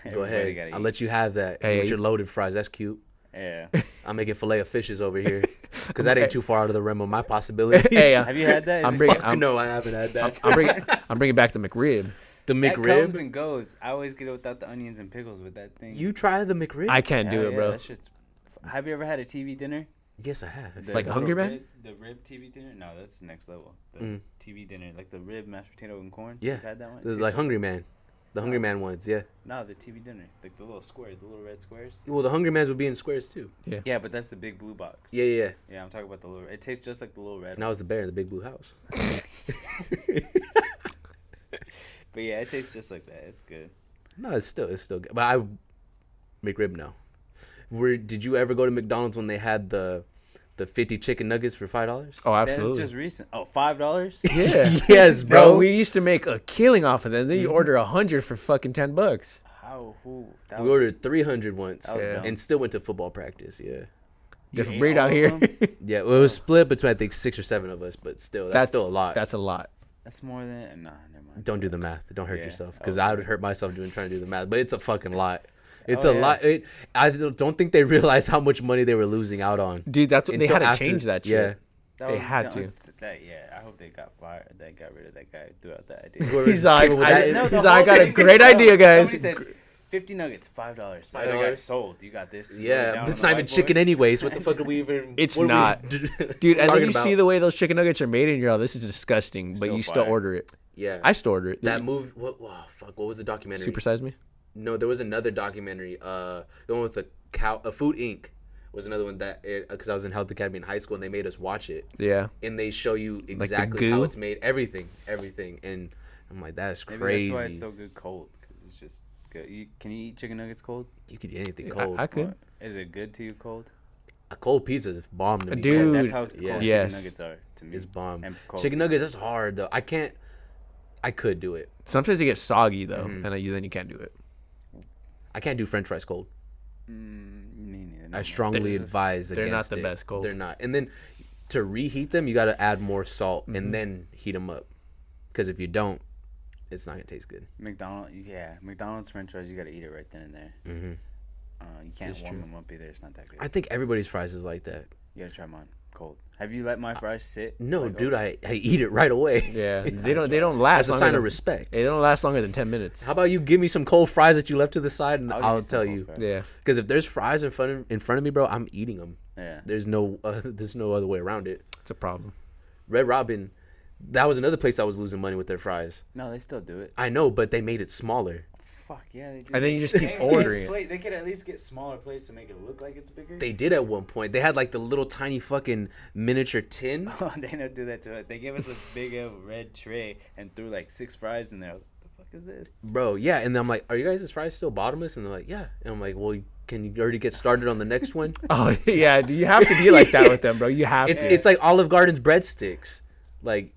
Go ahead. I'll let you have that. Hey, with your loaded fries. That's cute. Yeah. I'm making filet of fishes over here, because that ain't too far out of the realm of my possibilities. Hey, have you had that? No, I haven't had that. I'm bringing back the McRib. The McRib? That comes and goes. I always get it without the onions and pickles with that thing. You try the McRib? I can't do it, bro. That shit's... Have you ever had a TV dinner? Yes, I have. Like a Hungry Man? The rib TV dinner? No, that's the next level. The TV dinner, like the rib, mashed potato, and corn. Yeah. You've had that one? Like Hungry Man. The Hungry Man ones, yeah. No, the TV dinner. Like the little squares, the little red squares. Well, the Hungry Mans would be in squares, too. Yeah. Yeah, but that's the big blue box. Yeah. Yeah, I'm talking about the little... It tastes just like the little red And I was the bear in the big blue house. But yeah, it tastes just like that. It's good. No, it's still good. But McRib, no. Did you ever go to McDonald's when they had the 50 chicken nuggets for $5? Oh, absolutely. That's just recent. Oh, $5? Yeah. Yes, bro. We used to make a killing off of them. Then you order 100 for fucking $10. We ordered 300 once and still went to football practice. Yeah. Different breed out here. Yeah, well, it was split between I think 6 or 7 of us, but still, that's still a lot. That's a lot. That's more than never mind. Don't do the math. Don't hurt yourself, because I would hurt myself trying to do the math. But it's a fucking lot. It's a lot. I don't think they realized how much money they were losing out on. Dude, that's what they had to change that shit. Yeah, they had to. I hope they got fired. They got rid of that guy throughout that idea. He's like, I got a great idea, guys. Somebody said 50 nuggets, $5. So I got sold. You got this. Yeah, but it's not even chicken anyways. What the fuck are we even? It's not, dude. And then you see the way those chicken nuggets are made, and you're all, this is disgusting. But you still order it. Yeah, I still order it. That movie. What was the documentary? Super Size Me. No, there was another documentary. The one with the cow. Food Inc. was another one that, because I was in Health Academy in high school, and they made us watch it. Yeah. And they show you exactly how it's made, everything, and I'm like, that's crazy. Maybe that's why it's so good cold, because it's just good. Can you eat chicken nuggets cold? You could eat anything cold. I could. Is it good to you cold? A cold pizza is bomb to me. Dude, that's how cold chicken nuggets are to me. It's bomb. Chicken nuggets, that's hard though. I could do it. Sometimes they get soggy though, and then you can't do it. I can't do French fries cold. Me neither. I strongly advise against it. They're not the best cold. They're not. And then to reheat them, you got to add more salt and then heat them up. Because if you don't, it's not gonna taste good. McDonald's French fries, you got to eat it right then and there. Mm-hmm. You can't warm them up either. It's not that good. I think everybody's fries is like that. You gotta try mine. cold. Have you let my fries sit? No, like, dude, I eat it right away. Yeah, they don't last. As a sign of respect. They don't last longer than 10 minutes. How about you give me some cold fries that you left to the side, and I'll tell you. Fries. Yeah, because if there's fries in front of me, bro, I'm eating them. Yeah. There's no other way around it. it's a problem. Red Robin, that was another place that was losing money with their fries. No, they still do it. I know, but they made it smaller. Fuck yeah, they do. And then you just keep ordering it. They could at least get smaller plates to make it look like it's bigger. They did at one point. They had like the little tiny fucking miniature tin. Oh, they don't do that to us. They gave us a big red tray and threw like 6 fries in there. What the fuck is this? Bro, yeah. And then I'm like, are you guys' fries still bottomless? And they're like, yeah. And I'm like, well, can you already get started on the next one? Oh yeah, do you have to be like that with them, bro? You have. It's like Olive Garden's breadsticks. Like,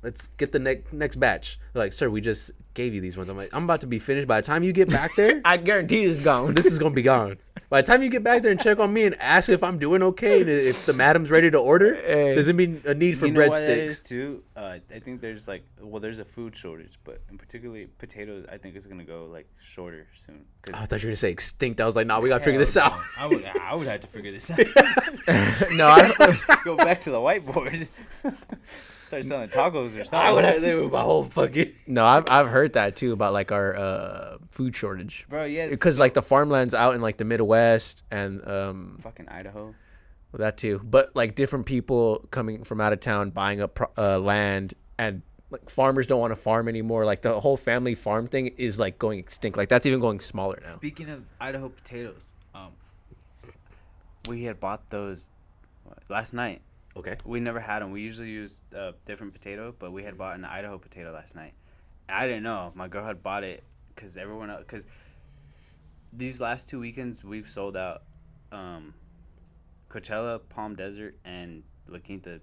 let's get the next batch. They're like, sir, we just gave you these ones. I'm like, I'm about to be finished. By the time you get back there, I guarantee it's gone. this is gonna be gone. By the time you get back there and check on me and ask if I'm doing okay and if the madam's ready to order, there's gonna be a need for You know why that breadsticks. is too? I think there's there's a food shortage, but in particularly potatoes, I think it's gonna go like shorter soon. Oh, I thought you were gonna say extinct. I was like, nah, we gotta figure this out. I would have to figure this out. No, I, Go back to the whiteboard. Start selling tacos or something. I would have to my whole fucking. no, I've heard that too about like our food shortage. Bro, yes. Because like the farmlands out in like the Midwest and fucking Idaho. well, that too, but like different people coming from out of town buying up land, and like farmers don't want to farm anymore. Like the whole family farm thing is like going extinct. Like that's even going smaller now. Speaking of Idaho potatoes, we had bought those last night. Okay. We never had them. We usually use a different potato, but we had bought an Idaho potato last night. I didn't know. My girl had bought it because everyone else. Because these last 2 weekends we've sold out Coachella, Palm Desert, and La Quinta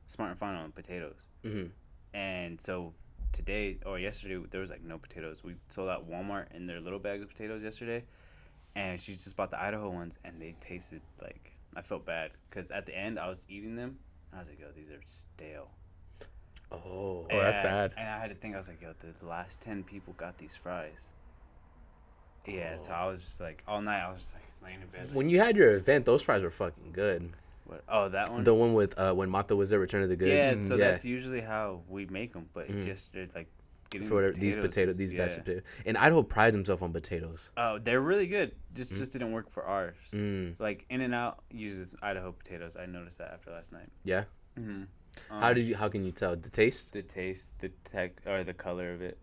Smart and Final on potatoes. Mm-hmm. And so today or yesterday there was like no potatoes. We sold out Walmart in their little bags of potatoes yesterday, and she just bought the Idaho ones, and they tasted like. I felt bad because at the end I was eating them and I was like, yo, these are stale. Oh, that's bad. And I had to think, I was like, yo, the last 10 people got these fries. Yeah, so I was just like, all night I was just like laying in bed. Like, when you had your event, those fries were fucking good. what? Oh, that one? The one with when Mata was there, Return of the Goods. Yeah, so that's usually how we make them, but just like getting for these potatoes, these batch of potatoes. And Idaho prides himself on potatoes. Oh, they're really good. Just didn't work for ours. Like In-N-Out uses Idaho potatoes. I noticed that after last night. Yeah. Mm-hmm. How can you tell the taste? The taste, the tech, or the color of it.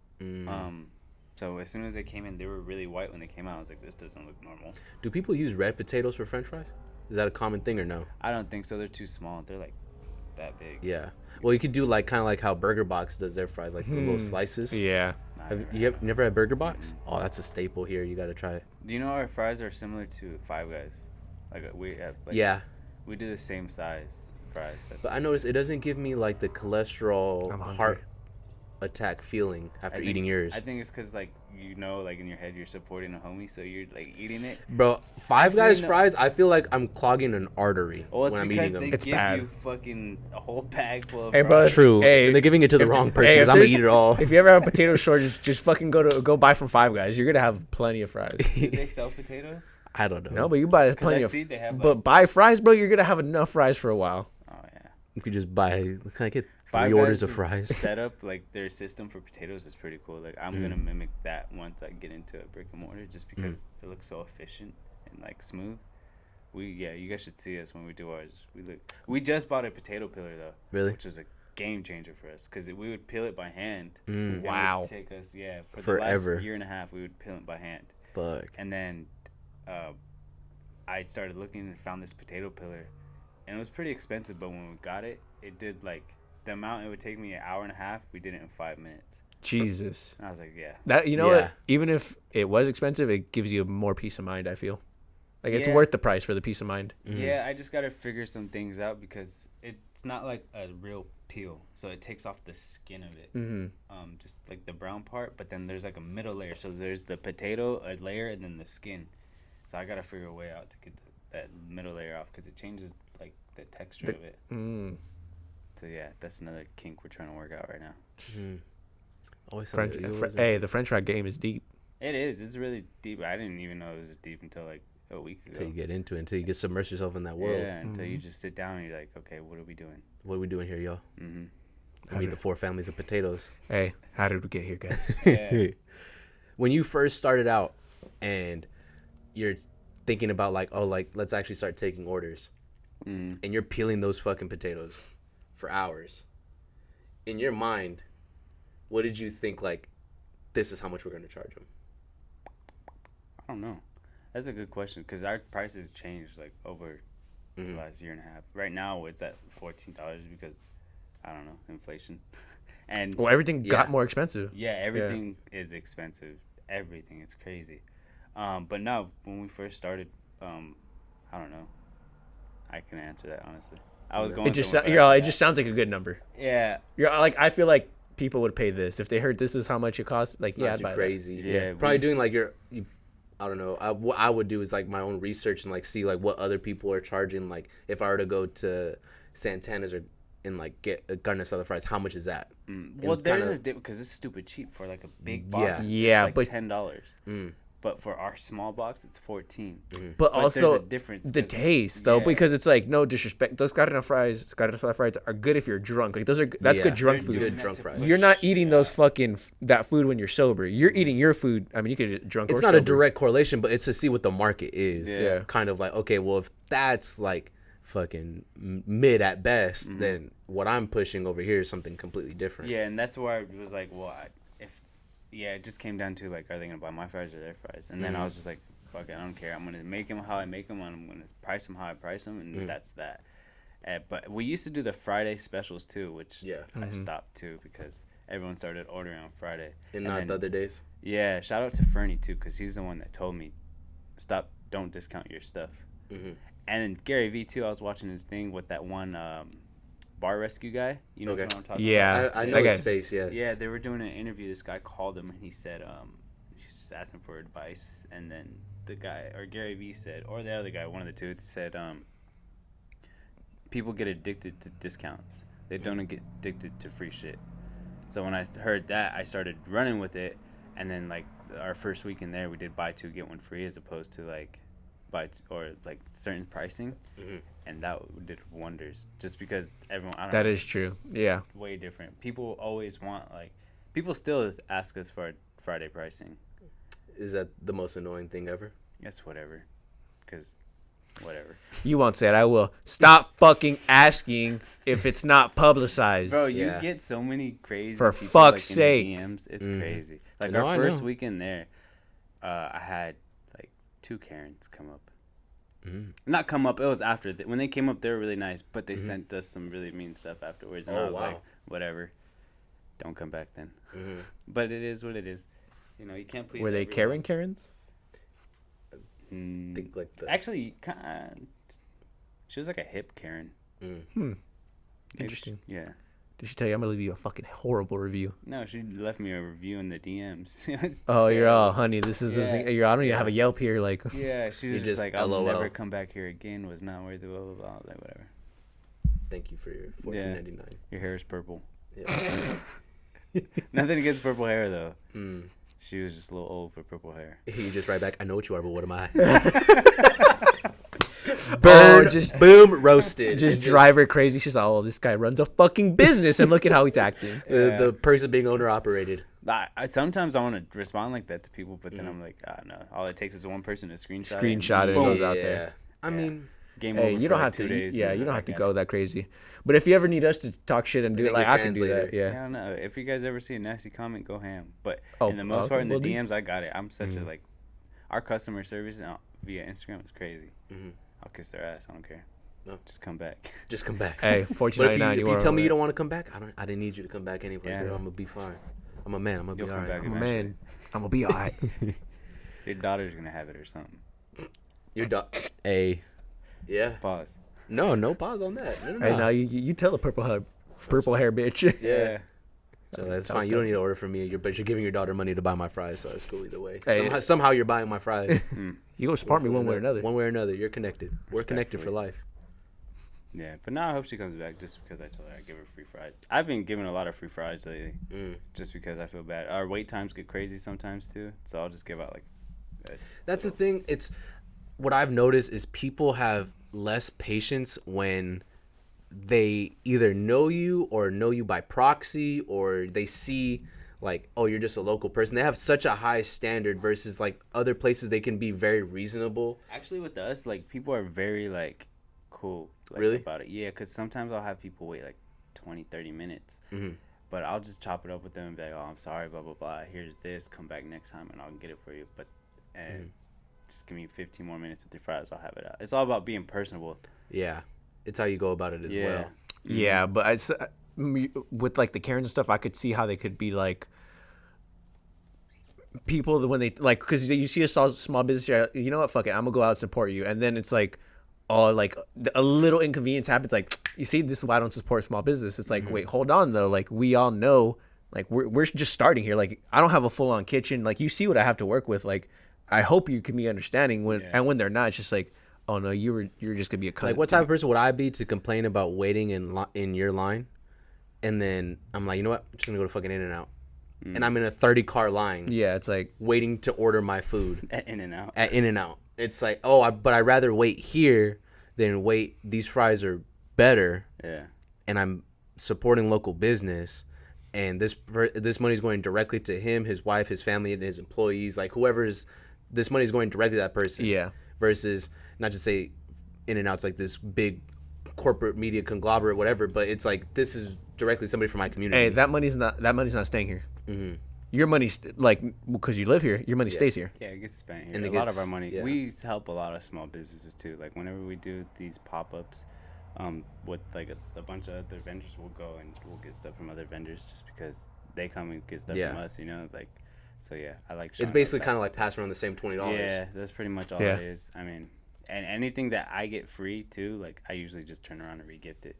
So as soon as they came in, they were really white when they came out. I was like, this doesn't look normal. Do people use red potatoes for French fries? Is that a common thing or no? I don't think so. They're too small. They're like that big. Yeah. Well, you could do like kind of like how Burger Box does their fries, like the little slices. Yeah. Have you never had Burger Box? Oh, that's a staple here. You got to try it. Do you know our fries are similar to Five Guys? Like we have. Like, yeah. We do the same size fries. But I noticed it doesn't give me like the cholesterol heart attack feeling after eating yours. I think it's because like like in your head you're supporting a homie, so you're like eating it. Bro, Five Guys fries, I feel like I'm clogging an artery when I'm eating them. They it's give bad. you fucking a whole bag full of Hey, bro. fries. True. Hey, and they're giving it to the wrong person because I'm gonna eat it all. If you ever have a potato shortage, just fucking go buy from Five Guys. You're gonna have plenty of fries. Do they sell potatoes? I don't know. No, but you buy plenty of. They have, but buy fries, bro. You're gonna have enough fries for a while. Oh yeah. You could just buy. Can I get Five 3 orders Guys' of fries? Setup, like their system for potatoes is pretty cool. Like I'm gonna mimic that once I get into a brick and mortar, just because it looks so efficient and like smooth. You guys should see us when we do ours. We just bought a potato peeler though, Really? which was a game changer for us because we would peel it by hand. Wow. It would take us for Forever. the last year and a half we would peel it by hand. Fuck. And then I started looking and found this potato peeler, and it was pretty expensive. But when we got it, it did like the amount it would take me an hour and a half. We did it in 5 minutes. Jesus. And I was like, yeah. That what? Even if it was expensive, it gives you more peace of mind. I feel like it's worth the price for the peace of mind. Yeah, I just gotta figure some things out because it's not like a real peel, so it takes off the skin of it. Just like the brown part, but then there's like a middle layer. So there's the potato a layer and then the skin. So I gotta figure a way out to get that middle layer off because it changes like the texture of it. So yeah, that's another kink we're trying to work out right now. Always the French fry game is deep. It is. It's really deep. I didn't even know it was this deep until like a week ago. Until you get into it, until you get submerged yourself in that world. Yeah, until you just sit down and you're like, okay, what are we doing? What are we doing here, y'all? Mm-hmm. Meet the 4 families of potatoes. Hey, how did we get here, guys? Yeah. When you first started out and you're thinking about like, oh, like let's actually start taking orders, and you're peeling those fucking potatoes for hours, in your mind, what did you think, like, this is how much we're going to charge them? I don't know. That's a good question because our prices changed like over the last year and a half. Right now it's at $14 because I don't know, inflation. And well, everything got more expensive. Yeah, everything is expensive. Everything, it's crazy. But now when we first started, I don't know. I can answer that honestly. I was going. It just sounds like a good number. Yeah. You're like, I feel like people would pay this if they heard this is how much it costs. Like, Not yeah, too I'd buy crazy. That. Yeah. Probably doing like I don't know. What I would do is like my own research and like see like what other people are charging. Like if I were to go to Santana's and like get a carne asada fries, how much is that? Well, theirs is different because it's stupid cheap for like a big box. Yeah, it's like $10. But for our small box, it's $14. But also there's a difference the taste though, because it's like, no disrespect, those carne fries are good if you're drunk. Like that's good drunk food. Good drunk fries. You're not eating those fucking that food when you're sober. You're eating your food. I mean, you could get drunk. It's or not sober. a direct correlation, but it's to see what the market is. Yeah. Kind of like, okay, well if that's like fucking mid at best, then what I'm pushing over here is something completely different. Yeah, and that's where I was like, well, it just came down to like, are they gonna buy my fries or their fries? And then I was just like, fuck it, I don't care. I'm gonna make them how I make them. I'm gonna price them how I price them, and that's that. But we used to do the Friday specials too, which I stopped too because everyone started ordering on Friday. And not the other days. Yeah, shout out to Fernie too, because he's the one that told me, don't discount your stuff. And then Gary V too. I was watching his thing with that one bar rescue guy. You know what I'm talking about? I know his face. Yeah, they were doing an interview. This guy called him and he said, he's just asking for advice. And then the guy, or Gary V said, or the other guy, one of the two, said, people get addicted to discounts. They don't get addicted to free shit. So when I heard that, I started running with it. And then like our first week in there, we did buy 2 get 1 free as opposed to like or like certain pricing, and that did wonders. Just because everyone, that is true. Yeah, way different. People always want people still ask us for Friday pricing. Is that the most annoying thing ever? Yes, whatever. Because whatever. You won't say it. I will. Stop fucking asking if it's not publicized. Bro, you get so many crazy for people, fuck's like, sake. in the DMs. It's crazy. Like our first weekend there, I had 2 Karens come up. Not come up. It was after. When they came up, they were really nice, but they sent us some really mean stuff afterwards. And I was like, whatever. Don't come back then. But it is what it is. You know, you can't please Were they Karens? Think like the... Actually, she was like a hip Karen. Interesting. Yeah. Did she tell you I'm gonna leave you a fucking horrible review? No, she left me a review in the DMs. Oh, you're all honey. This is I don't even have a Yelp here. Like, yeah, she was just like, I'll LOL. never come back here again. Was not worth it. Blah blah blah. I was like, whatever. Thank you for your $14.99. Your hair is purple. Yeah. Nothing against purple hair though. She was just a little old for purple hair. You just write back, I know what you are, but what am I? Burn, boom, roasted. Just drive her crazy. She's like, oh, this guy runs a fucking business, and look at how he's acting. The person being owner operated. Sometimes I want to respond like that to people, but then I'm like, no. All it takes is one person to screenshot it, and it goes out there. I mean, game over. You don't have to. 2 days. Yeah, you don't have to go that crazy. But if you ever need us to talk shit and do it, like I can do that. Yeah. I don't know. If you guys ever see a nasty comment, go ham. But in the most part, in the DMs, I got it. I'm such a our customer service via Instagram is crazy. I'll kiss their ass. I don't care. No, just come back. Just come back. Hey, $14.99. If you tell me you don't want to come back, I didn't need you to come back anyway. Yeah. Girl, I'm gonna be fine. I'm a man. I'm gonna be all right. I'm a man. I'm gonna be all right. Your daughter's gonna have it or something. Your daughter. Hey. Yeah. Pause. No pause on that. No. Hey, now you tell the purple hair bitch. Yeah. So that's fine. You don't need to order from me, but you're giving your daughter money to buy my fries, so that's cool either way. Hey, somehow you're buying my fries. You gonna support me one way or another. One way or another, you're connected. We're connected for life. Yeah, but now I hope she comes back just because I told her I'd give her free fries. I've been giving a lot of free fries lately, just because I feel bad. Our wait times get crazy sometimes too, so I'll just give out like. That's the thing. what I've noticed is people have less patience when they either know you or know you by proxy, or they see like, oh, you're just a local person. They have such a high standard versus like other places they can be very reasonable. Actually, with us, like, people are very like cool, like, really about it. Yeah, because sometimes I'll have people wait like 20-30 minutes, but I'll just chop it up with them and be like, oh, I'm sorry, blah blah blah, here's this, come back next time and I'll get it for you, but just give me 15 more minutes with your fries, I'll have it out. It's all about being personable. Yeah, it's how you go about it as well. Yeah, but with like the Karens and stuff, I could see how they could be like people when they like, because you see a small business, you know what, fuck it, I'm gonna go out and support you, and then it's like, oh, like a little inconvenience happens, like, you see, this is why I don't support small business. It's like, wait, hold on though, like, we all know, like, we're just starting here, like, I don't have a full-on kitchen, like, you see what I have to work with, like, I hope you can be understanding when and when they're not, it's just like, oh no, you're just gonna be a cunt. Like, what type of person would I be to complain about waiting in your line, and then I'm like, you know what, I'm just gonna go to fucking In-N-Out, and I'm in a 30-car line. Yeah, it's like waiting to order my food at In-N-Out. At In-N-Out, it's like, oh, but I'd rather wait here than wait. These fries are better. Yeah, and I'm supporting local business, and this money is going directly to him, his wife, his family, and his employees. Like, this money is going directly to that person. Yeah. Versus, not to say In-N-Out's like this big corporate media conglomerate, whatever, but it's like, this is directly somebody from my community. Hey, that money's not staying here. Your money's like, because you live here, your money stays here. Yeah, it gets spent here. And a lot of our money, we help a lot of small businesses too. Like, whenever we do these pop-ups, with like a bunch of other vendors, we'll go and we'll get stuff from other vendors just because they come and get stuff from us, you know, like. So yeah, I like. It's basically kind of like passing around the same $20. Yeah, that's pretty much all it is. I mean, and anything that I get free too, like, I usually just turn around and re-gift it.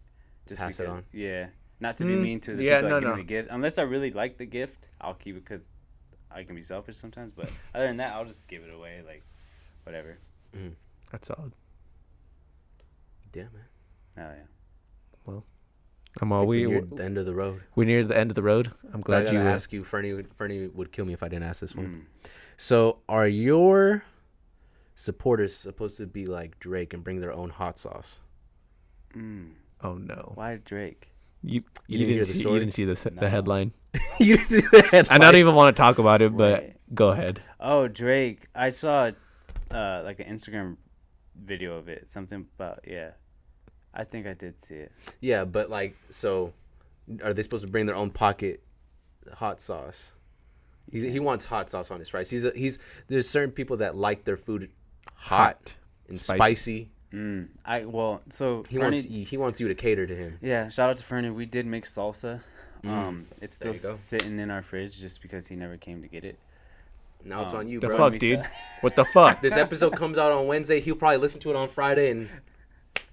Just pass it on. Yeah, not to be mean to the people that give me the gift. Unless I really like the gift, I'll keep it because I can be selfish sometimes. But other than that, I'll just give it away, like, whatever. That's solid. Yeah, man. Oh yeah. Well, we're near the end of the road. We're near the end of the road. I'm glad you ask you. Fernie would kill me if I didn't ask this one. So, are your supporters supposed to be like Drake and bring their own hot sauce? Oh no. Why Drake? You didn't see the headline. You didn't see the headline. I don't even want to talk about it, but go ahead. Oh, Drake. I saw like an Instagram video of it. Something about I think I did see it. Yeah, but like, so are they supposed to bring their own pocket hot sauce? He wants hot sauce on his fries. There's certain people that like their food hot and spicy. So he wants you to cater to him. Yeah, shout out to Fernie. We did make salsa. It's still sitting in our fridge just because he never came to get it. Now it's on you, bro. The fuck, dude? What the fuck? This episode comes out on Wednesday. He'll probably listen to it on Friday, and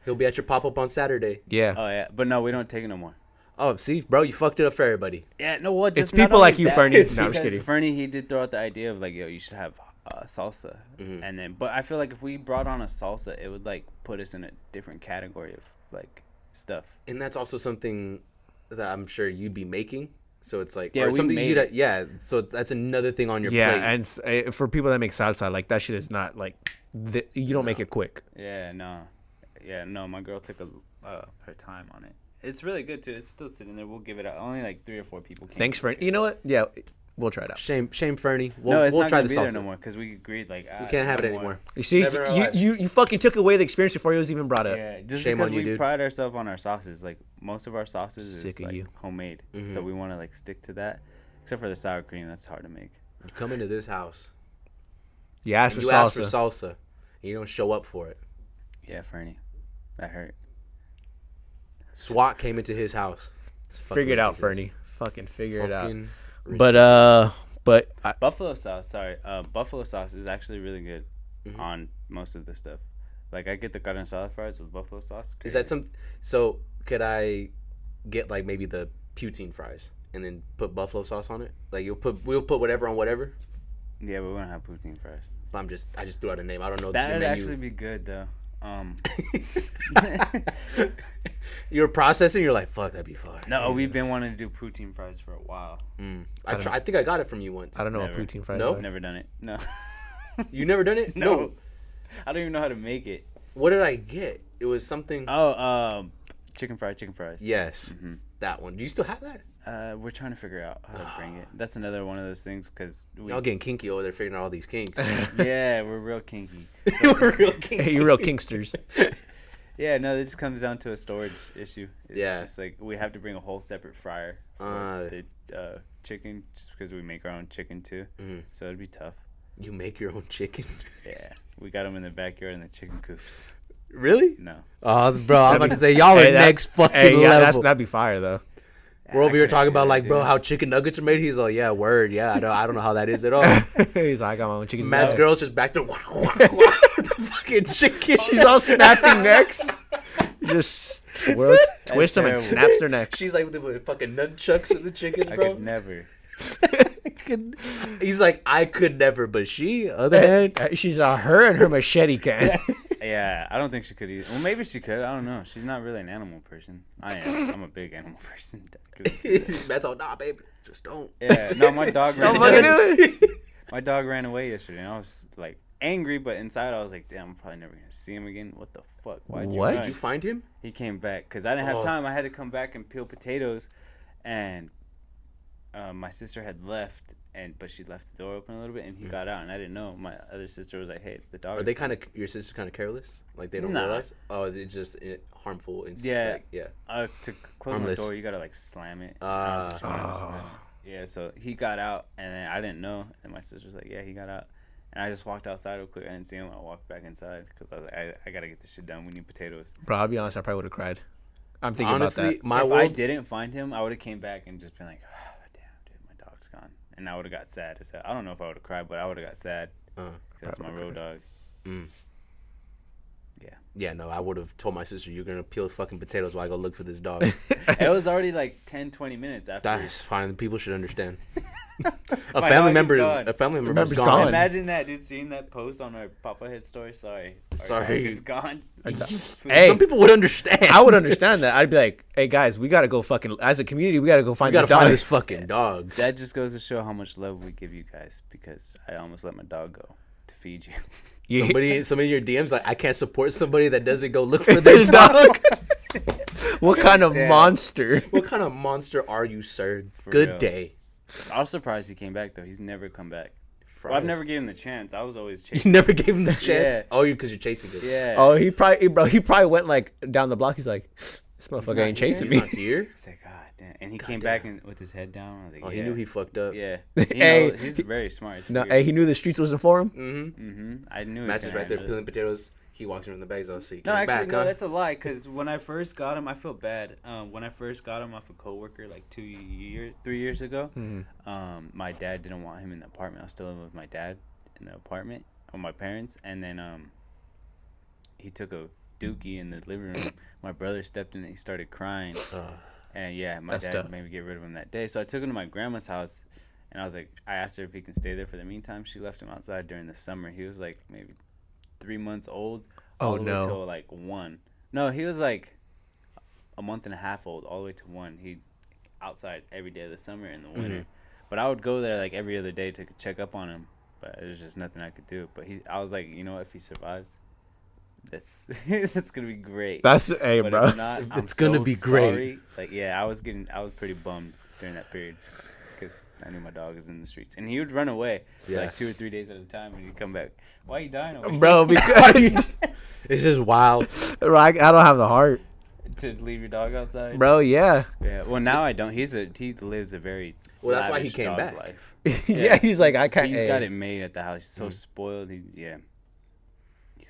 he'll be at your pop-up on Saturday. Yeah. Oh, yeah. But no, we don't take it no more. Oh, see, bro, you fucked it up for everybody. Yeah, no, what? It's people like you, Fernie. No, I'm just kidding. Fernie, he did throw out the idea of, like, yo, you should have salsa. And then, but I feel like if we brought on a salsa, it would, like, put us in a different category of, like, stuff. And that's also something that I'm sure you'd be making. So it's like, or something so that's another thing on your plate. Yeah, and for people that make salsa, like, that shit is not, like, you don't make it quick. Yeah, no. Yeah, no, my girl took her time on it. It's really good too. It's still sitting there. We'll give it out. Only like 3 or 4 people came. Thanks, Fernie. You know what? Yeah, we'll try it out. Shame, Fernie. It's we'll not try gonna the be salsa there no more because we agreed we can't have it anymore. You see, you fucking took away the experience before it was even brought up. Yeah, just shame because on you, dude. We pride ourselves on our sauces. Like, most of our sauces is like homemade, so we want to like stick to that. Except for the sour cream, that's hard to make. You come into this house. You ask for salsa. And you don't show up for it. Yeah, Fernie, that hurt. SWAT came into his house. Figure it out, Fernie. Fucking figure it out. But buffalo sauce. Sorry, buffalo sauce is actually really good on most of the stuff. Like, I get the carne asada fries with buffalo sauce. Is that some? So could I get like maybe the poutine fries and then put buffalo sauce on it? Like, we'll put whatever on whatever. Yeah, we're gonna have poutine fries. I just threw out a name. I don't know. That would actually be good though. You're processing. You're like, fuck, that'd be fun. No, we've been wanting to do poutine fries for a while. I think I got it from you once. I don't know what poutine fries. No, never done it. No. You never done it? No. I don't even know how to make it. What did I get? It was something. Chicken fries. Yes, that one. Do you still have that? We're trying to figure out how to bring it. That's another one of those things because y'all getting kinky over there, figuring out all these kinks. Yeah, we're real kinky. We're real kinky. Hey, you're real kinksters. Yeah, no, it just comes down to a storage issue. It's Yeah. just like we have to bring a whole separate fryer for the chicken, just because we make our own chicken too. So it'd be tough. You make your own chicken? Yeah, we got them in the backyard in the chicken coops. Really? No. Oh, bro, I'm about to say y'all are next fucking level. That'd be fire though. We're over here talking about like, bro, how chicken nuggets are made. He's like, yeah, word, yeah. I don't know how that is at all. He's like, I got my own chicken. Matt's girl's just back there, the fucking chicken. She's all snapping necks. Just twist them and snaps their neck. She's like with the fucking nunchucks with the chickens, bro. I could never. He's like, I could never, but she, other hand, she's her and her machete can. Yeah, I don't think she could either. Well, maybe she could. I don't know. She's not really an animal person. I am. I'm a big animal person. That's all. Nah, baby, just don't. Yeah, no, my dog ran away. My dog ran away yesterday, and I was like angry, but inside I was like, damn, I'm probably never gonna see him again. What the fuck? Why'd you run? Did you find him? He came back because I didn't have time. I had to come back and peel potatoes, and my sister had left. But she left the door open a little bit, and he got out, and I didn't know. My other sister was like, "Hey, the dog." Are they kind of your sister's kind of careless? Like they don't realize? Oh, it's just harmful. Yeah, like, yeah. To close my door, you gotta like slam it. Yeah, so he got out, and then I didn't know, and my sister was like, "Yeah, he got out," and I just walked outside real quick. I didn't see him. I walked back inside because I was like, "I gotta get this shit done. We need potatoes." Bro, I'll be honest, I probably would have cried. I'm thinking Honestly, about that. If I didn't find him, I would have came back and just been like, oh, "Damn, dude, my dog's gone." And I would have got sad. I don't know if I would have cried, but I would have got sad. That's my road dog. Yeah. Yeah, no, I would have told my sister, you're going to peel fucking potatoes while I go look for this dog. It was already like 10, 20 minutes after. That's fine. People should understand. A family member's gone. Imagine that, dude, seeing that post on our Papa Head story. Sorry. It's gone. Hey, some people would understand. I would understand that. I'd be like, hey, guys, we got to go fucking, as a community, we got to go find this dog. Find this fucking dog. That just goes to show how much love we give you guys, because I almost let my dog go to feed you. Somebody in your DMs like, I can't support somebody that doesn't go look for their dog. What kind of monster? What kind of monster are you, sir? For Good real. day. I was surprised he came back though. He's never come back. Well, I've never given him the chance. I was always chasing. You never gave him the chance. Yeah. Oh, because you're chasing it. Yeah. Oh, he probably went like down the block. He's like, this motherfucker ain't chasing me. He's not here. It's like, God damn. And he came back with his head down. I was like, oh, he knew he fucked up. Yeah. Hey, he's very smart. He knew the streets wasn't for him. I knew. Matt's just right there peeling potatoes. He walks in the bags. I'll see. No, actually, that's a lie. Because when I first got him, I felt bad. When I first got him off a coworker like 3 years ago, my dad didn't want him in the apartment. I was still living with my dad in the apartment with my parents, and then he took a dookie in the living room. My brother stepped in and he started crying. And yeah, my dad made me get rid of him that day. So I took him to my grandma's house, and I asked her if he can stay there for the meantime. She left him outside during the summer. He was like maybe 3 months old. All the way till like 1. No, he was like a month and a half old, all the way to 1. He outside every day of the summer and the winter. But I would go there like every other day to check up on him. But there's just nothing I could do. But I was like, you know what? If he survives, that's gonna be great. Bro. If not, it's gonna be great. Sorry. Like, yeah, I was pretty bummed during that period because I knew my dog was in the streets, and he would run away for like 2 or 3 days at a time, and he'd come back. Why are you dying over here? Bro, because it's just wild. I don't have the heart to leave your dog outside. Bro, yeah. Yeah. Well, now I don't. He lives a very that's why he came back. Life. Yeah, he's like, I can't. He's got it made at the house. He's so spoiled. He's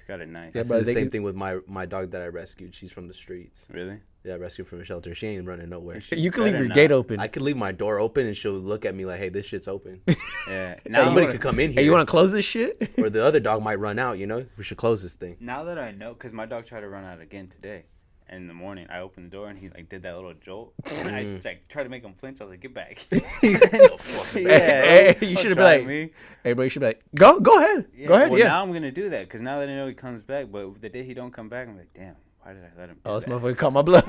got it nice. Yeah, but the same thing with my dog that I rescued. She's from the streets. Really? Yeah, I rescued from a shelter. She ain't running nowhere. You can leave your gate open. I could leave my door open and she'll look at me like, hey, this shit's open. Yeah. Now somebody could come in here. Hey, you want to close this shit? Or the other dog might run out, you know? We should close this thing. Now that I know, because my dog tried to run out again today. And in the morning, I opened the door and he like did that little jolt. And I like tried to make him flinch. I was like, get back. Hey, you should have been like, me. Hey, bro, you should be like, go ahead. Yeah, go ahead. Well, Yeah. now I'm going to do that because now that I know he comes back. But the day he don't come back, I'm like, damn, why did I let him do this that? motherfucker caught my bluff.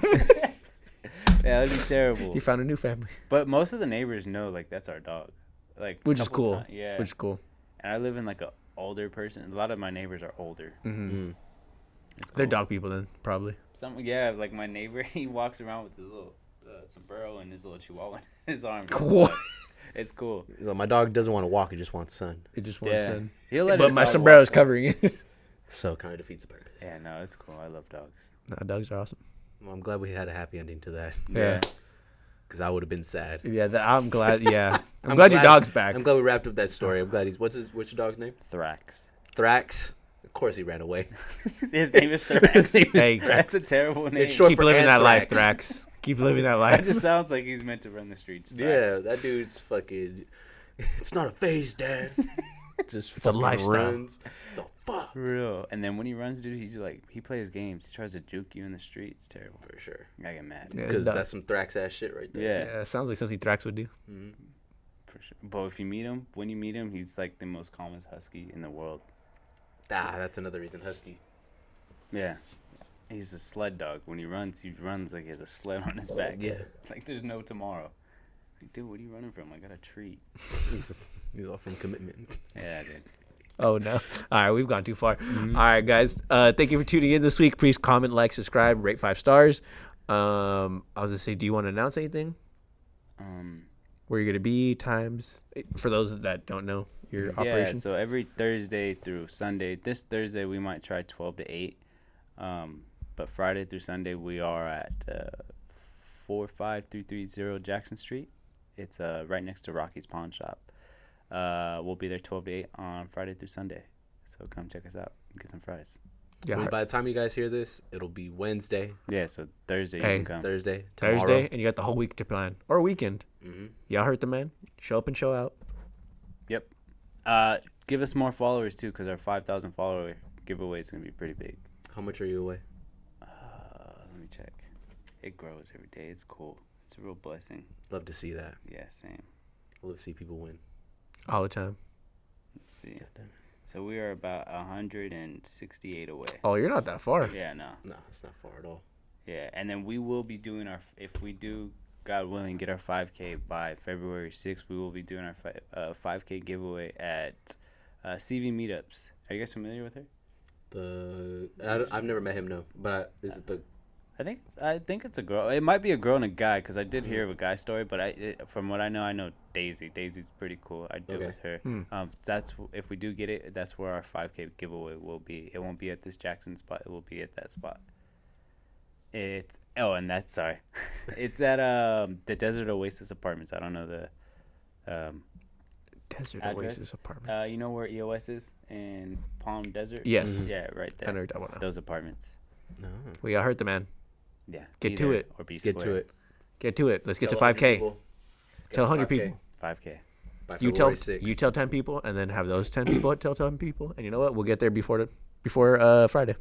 Yeah, that'd be terrible. He found a new family. But most of the neighbors know, like, that's our dog. Like, which is cool. Yeah. Which is cool. And I live in like a older person. A lot of my neighbors are older. Mm-hmm. It's cool. They're dog people then, probably. Yeah, like my neighbor, he walks around with his little sombrero and his little chihuahua in his arm. What? It's cool. So my dog doesn't want to walk; it just wants sun. It just wants sun. He'll let but my sombrero's covering it. So it kind of defeats the purpose. Yeah, no, it's cool. I love dogs. Nah, dogs are awesome. Well, I'm glad we had a happy ending to that. Yeah. Because I would have been sad. Yeah, I'm glad. Yeah, I'm glad your dog's back. I'm glad we wrapped up that story. I'm glad what's your dog's name? Thrax. Thrax. Of course he ran away. His name is Thrax. Hey, that's a terrible name. It's short Keep for living that life, anthrax. Thrax. Keep living that life. That just sounds like he's meant to run the streets. Yeah, Thrax. that dude's fucking. It's not a phase, Dad. Just It's a lifestyle. runs. So fuck. For real. And then when he runs, dude, he's like, he plays games. He tries to juke you in the street. It's terrible. For sure. I get mad. Yeah, Because it's that's some Thrax ass shit right there. Yeah. Yeah, sounds like something Thrax would do. Mm-hmm. For sure. But if you meet him, when you meet him, he's like the most calmest husky in the world. Ah, that's another reason husky. Yeah. He's a sled dog. When he runs like he has a sled on his back. Yeah. Like there's no tomorrow. Like, dude, what are you running from? I got a treat. He's all from commitment. Yeah, dude. Oh no! All right, we've gone too far. All right, guys. Thank you for tuning in this week. Please comment, like, subscribe, rate 5 stars. I was gonna say, do you want to announce anything? Where you're gonna be, times for those that don't know your operation. Yeah, so every Thursday through Sunday. This Thursday we might try 12 to 8. But Friday through Sunday we are at 45330 Jackson Street. It's right next to Rocky's Pawn Shop. We'll be there 12 to 8 on Friday through Sunday. So come check us out and get some fries. Yeah. By the time you guys hear this, it'll be Wednesday. Yeah, so Thursday you Hey. can come. Thursday, tomorrow. Thursday, and you got the whole week to plan, or weekend. Mm-hmm. Y'all heard the man. Show up and show out. Yep. Give us more followers too, because our 5,000 follower giveaway is gonna be pretty big. How much are you away? Let me check. It grows every day. It's cool. It's a real blessing. Love to see that. Yeah, same. Love to see people win. All the time. Let's see. So we are about 168 away. Oh, you're not that far. Yeah, no. No, it's not far at all. Yeah, and then we will be doing if we do, God willing, get our 5K by February 6th, we will be doing our 5K giveaway at CV Meetups. Are you guys familiar with her? I've never met him, no. But is it the... I think it's a girl. It might be a girl and a guy, because I did hear of a guy story, but from what I know Daisy. Daisy's pretty cool. I did with her. That's if we do get it, that's where our 5K giveaway will be. It won't be at this Jackson spot. It will be at that spot. It's it's at the Desert Oasis Apartments. I don't know the Desert address. Oasis Apartments. You know where EOS is in Palm Desert? Yes. Yeah, right there. I know that one. Those apartments. No. We all heard the man. Yeah. Get Be to there it. Or be Get square. to it. Get to it. Let's get to Tell 100 5K. people. Tell 100 5K. people. 5K. By You February 6th. tell 10 people, and then have those 10 people tell 10 people, and you know what? We'll get there before Friday.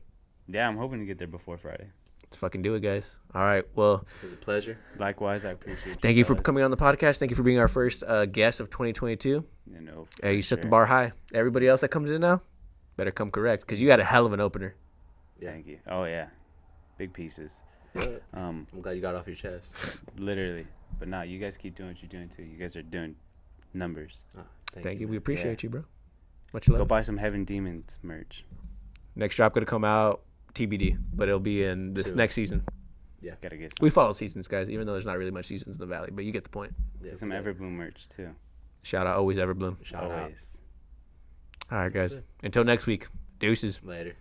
Yeah, I'm hoping to get there before Friday. Let's fucking do it, guys. All right. Well, It was a pleasure. Likewise, I appreciate thank you for fellas. coming on the podcast. Thank you for being our first guest of 2022. You know, Hey, you for set the sure. bar high. Everybody else that comes in now, better come correct, because you had a hell of an opener. Yeah. Thank you. Oh yeah, big pieces. Yeah. I'm glad you got off your chest. Literally. But nah, you guys keep doing what you're doing too. You guys are doing numbers. Thank you. man. We appreciate Yeah. you, bro. Much love. Go buy some Heaven Demons merch. Next drop going to come out TBD, but it'll be in this Soon. next season. Gotta get some. We follow seasons, guys, even though there's not really much seasons in the Valley, but you get the point. Yeah, Get some yeah. Everbloom merch too. Shout out, always Everbloom. Shout out. Always. All right, That's guys. it. Until next week. Deuces. Later.